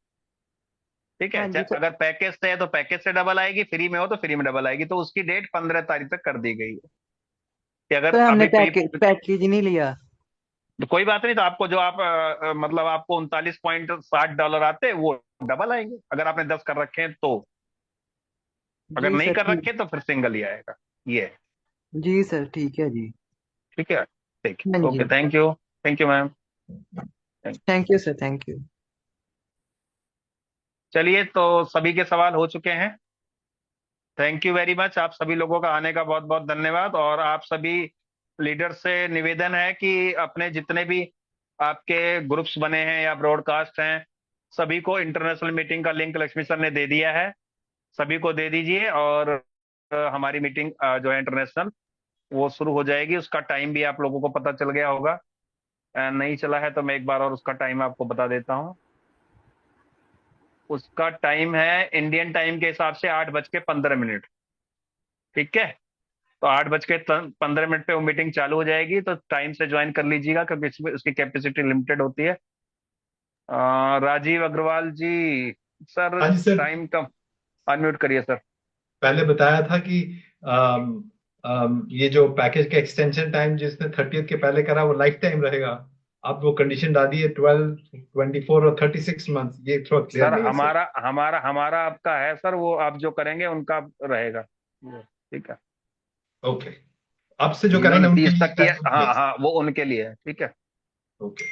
ठीक है, हाँ जी सर। अगर पैकेज से है तो पैकेज से डबल आएगी, फ्री में हो तो फ्री में डबल आएगी। तो उसकी डेट 15 तारीख तक कर दी गई है कि अगर सर हमने अभी प्री, पैकेज नहीं लिया। तो कोई बात नहीं। तो आपको जो आप मतलब आपको $39.60 आते, वो डबल आएंगे अगर आपने 10 कर रखे हैं तो। अगर जी नहीं सर कर ठीक। रखे तो फिर सिंगल ही आएगा, ये है। जी सर ठीक है जी। ठीक है, ठीक हाँ है, जी। Okay, thank you, thank you ma'am. Thank you sir, thank you. चलिए, तो सभी के सवाल हो चुके हैं। Thank you very much. आप सभी लोगों का आने का बहुत बहुत धन्यवाद। और आप सभी लीडर से निवेदन है कि अपने जितने भी आपके ग्रुप्स बने हैं या ब्रॉडकास्ट हैं, सभी को इंटरनेशनल मीटिंग का लिंक लक्ष्मी सर ने दे दिया है, सभी को दे दीजिए। और हमारी मीटिंग जो है इंटरनेशनल, वो शुरू हो जाएगी। उसका टाइम भी आप लोगों को पता चल गया होगा। नहीं चला है तो मैं एक बार और उसका टाइम आपको बता देता हूँ। उसका टाइम है इंडियन टाइम के हिसाब से 8:15। ठीक है, तो 8:15 पे वो मीटिंग चालू हो जाएगी, तो टाइम से ज्वाइन कर लीजिएगा क्योंकि इसमें उसकी कैपेसिटी लिमिटेड होती है। राजीव अग्रवाल जी, सर हाँ जी सर, टाइम कम, अनम्यूट करिए सर। पहले बताया था कि ये जो पैकेज का एक्सटेंशन टाइम जिसने 30th के पहले करा वो लाइफ टाइम रहेगा। आप वो कंडीशन डाल दी है 12, 24 और 36 मंथ, ये थोड़ा क्लियर सर नहीं है सर। हमारा आपका है सर, वो आप जो करेंगे उनका रहेगा। ठीक है, ओके, आपसे जो जिन्होंने करेंगे उनके 30 लिए तक किया, टाइम हाँ मिलेगा। हाँ, वो उनके लिए है। ठीक है ओके,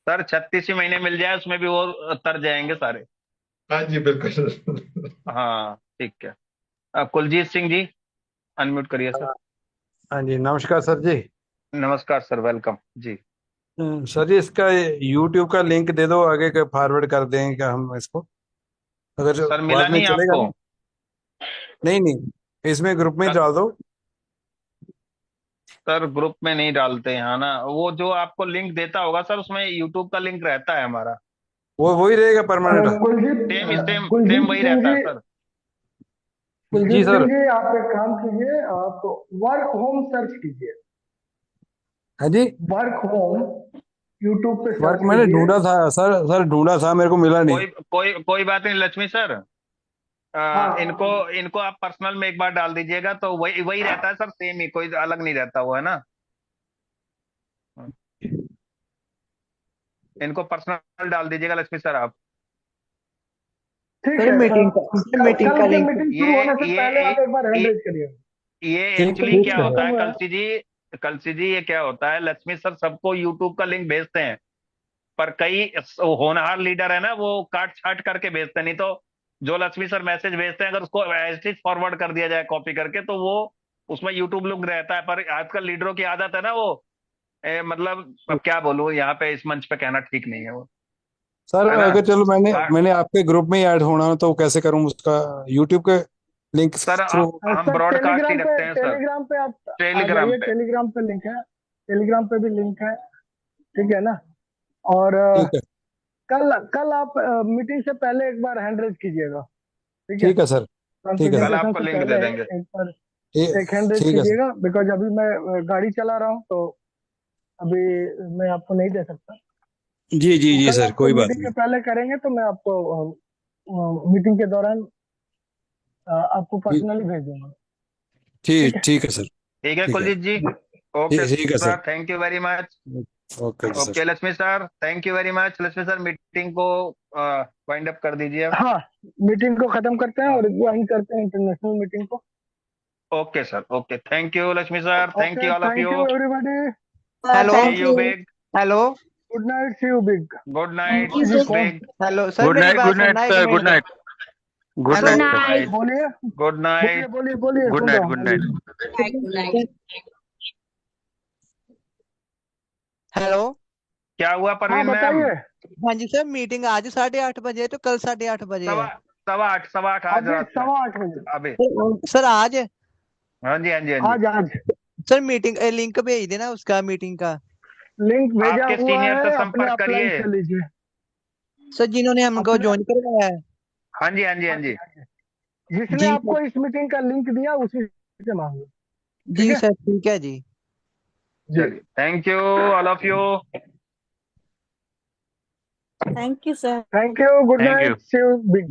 सर, 36 ही महीने मिल जाए उसमें भी वो तर जाएंगे सारे। हाँ जी बिल्कुल। हाँ ठीक है। कुलजीत सिंह जी अनम्यूट करिए सर। हाँ जी, नमस्कार सर जी। नमस्कार सर, वेलकम जी। सर जी, इसका यूट्यूब का लिंक दे दो, आगे का फॉरवर्ड कर देंगे क्या हम इसको, अगर जो सर मिला बाद में नहीं चलेगा आपको? ना? नहीं नहीं, इसमें ग्रुप में डाल दो। सर ग्रुप में नहीं डालते हैं, हाँ ना, वो जो आपको लिंक देता होगा सर, उसमें यूट्यूब का लिंक रहता है हमारा। वो वही रहेगा permanent? Kuljeet same same same Kuljeet वही सिंह रहता है जी, सर। जी कुलजीत सर। सिंह जी, आप एक काम कीजिए, आप वर्क होम सर्च कीजिए। हाँ जी, वर्क होम यूट्यूब पे वर्क सर्च मैंने कीजिए। ढूंढा था सर ढूंढा था, मेरे को मिला नहीं। कोई बात नहीं लक्ष्मी सर। इनको हाँ, इनको आप पर्सनल में एक बार डाल दीजिएगा तो वही वही रहता है सर, सेम ही, कोई अलग नहीं रहता वो, है ना। इनको पर्सनल डाल दीजिएगा लक्ष्मी सर आप। ठीक सर है। मीटिंग कल का के लिंक। मीटिंग शुरू ये होने से पहले ये आप एक बार हैंड ये रेज करिए। ये ठीक एक्चुअली ठीक क्या है। होता है, हुआ है। कलसी जी ये क्या होता है, लक्ष्मी सर सबको यूट्यूब का लिंक भेजते हैं, पर कई होनहार लीडर है ना, वो काट छाट करके भेजते हैं। नहीं तो जो लक्ष्मी सर मैसेज भेजते हैं, अगर उसको एज फॉरवर्ड कर दिया जाए कॉपी करके, तो वो उसमें यूट्यूब लिंक रहता है। पर आजकल लीडरों की आदत है ना, वो मतलब अब क्या बोलूं, यहाँ पे इस मंच पे कहना ठीक नहीं है वो, सर है ना। अगर चलो मैंने हाँ, मैंने आपके ग्रुप में ही ऐड होना हो तो कैसे करूँ उसका, यूट्यूब के लिंक सर थ्रू? हम सर ब्रॉडकास्ट ही रखते हैं सर, टेलीग्राम पे आप आ टेलीग्राम जाइए। पे। टेलीग्राम पे लिंक है, टेलीग्राम पे भी लिंक है। ठीक है ना। और ठीक है। कल कल आप मीटिंग से पहले एक बार हैंड रेज कीजिएगा। ठीक है, ठीक है सर। ठीक है कल सर। प्रेजेंटेशन आपको से लिंक दे पहले देंगे। एक बार ठीक एक हैंड रेज ठीक है सर। कीजिएगा, बिकॉज अभी मैं गाड़ी चला रहा हूँ, तो अभी मैं आपको नहीं दे सकता। जी जी तो जी कल सर, आपको कोई बात मीटिंग नहीं। के पहले करेंगे तो मैं आपको मीटिंग के दौरान आपको ठीक पर्सनली भेज दूंगा। ठीक ठीक है। ठीक है सर। ठीक है ठीक है। कुलजीत जी, ओके ठीक है sir. Sir, thank you very much. Okay जी okay sir. Lakshmi sir, thank you very much. Lakshmi sir meeting को वाइंड अप कर दीजिए अब। हाँ, मीटिंग को खत्म करते हैं और ज्वाइन करते हैं इंटरनेशनल मीटिंग को। Okay sir, okay, thank you Lakshmi sir, thank okay, you all of thank you. You everybody. Hello see you big. Hello good night, see you big. Good night Thank you, sir. Big. Hello sir, good मेरी नाइट, बात गुड नाइट सुनना एक sir, good minute. Night, good hello Good night sir. night. बोलिए गुड नाइट। बोलिए बोलिए, गुड सुन नाइट, रहा हूँ, गुड बोलिए। नाइट। Good night. हेलो। क्या हुआ हाँ परवीन मैम? बताइए। हाँ जी सर, मीटिंग आज 8:30 बजे है तो कल 8:30 बजे सवा है। सवा आठ आज अभी रात में। 8:15 बजे। अभी सर आज हाँ जी, हाँ जी, हाँ जी। आज सर मीटिंग लिंक भेज देना उसका, मीटिंग का। लिंक भेजा आपके हुआ सीनियर से है, अपने संपर्क अप्लाई करिए। कर लीजिए। सर जिन्होंने हमको अपने ज्वाइन करवाया है। हाँ जी, हाँ जी, हाँ जी। जिसने जी आपको सर, इस मीटिंग का लिंक दिया उसी से मांगो। ठीक जी है सर, ठीक है जी। जी। चलिए, thank you all of you. Thank you, sir. Thank you, good thank you. Night, see you big.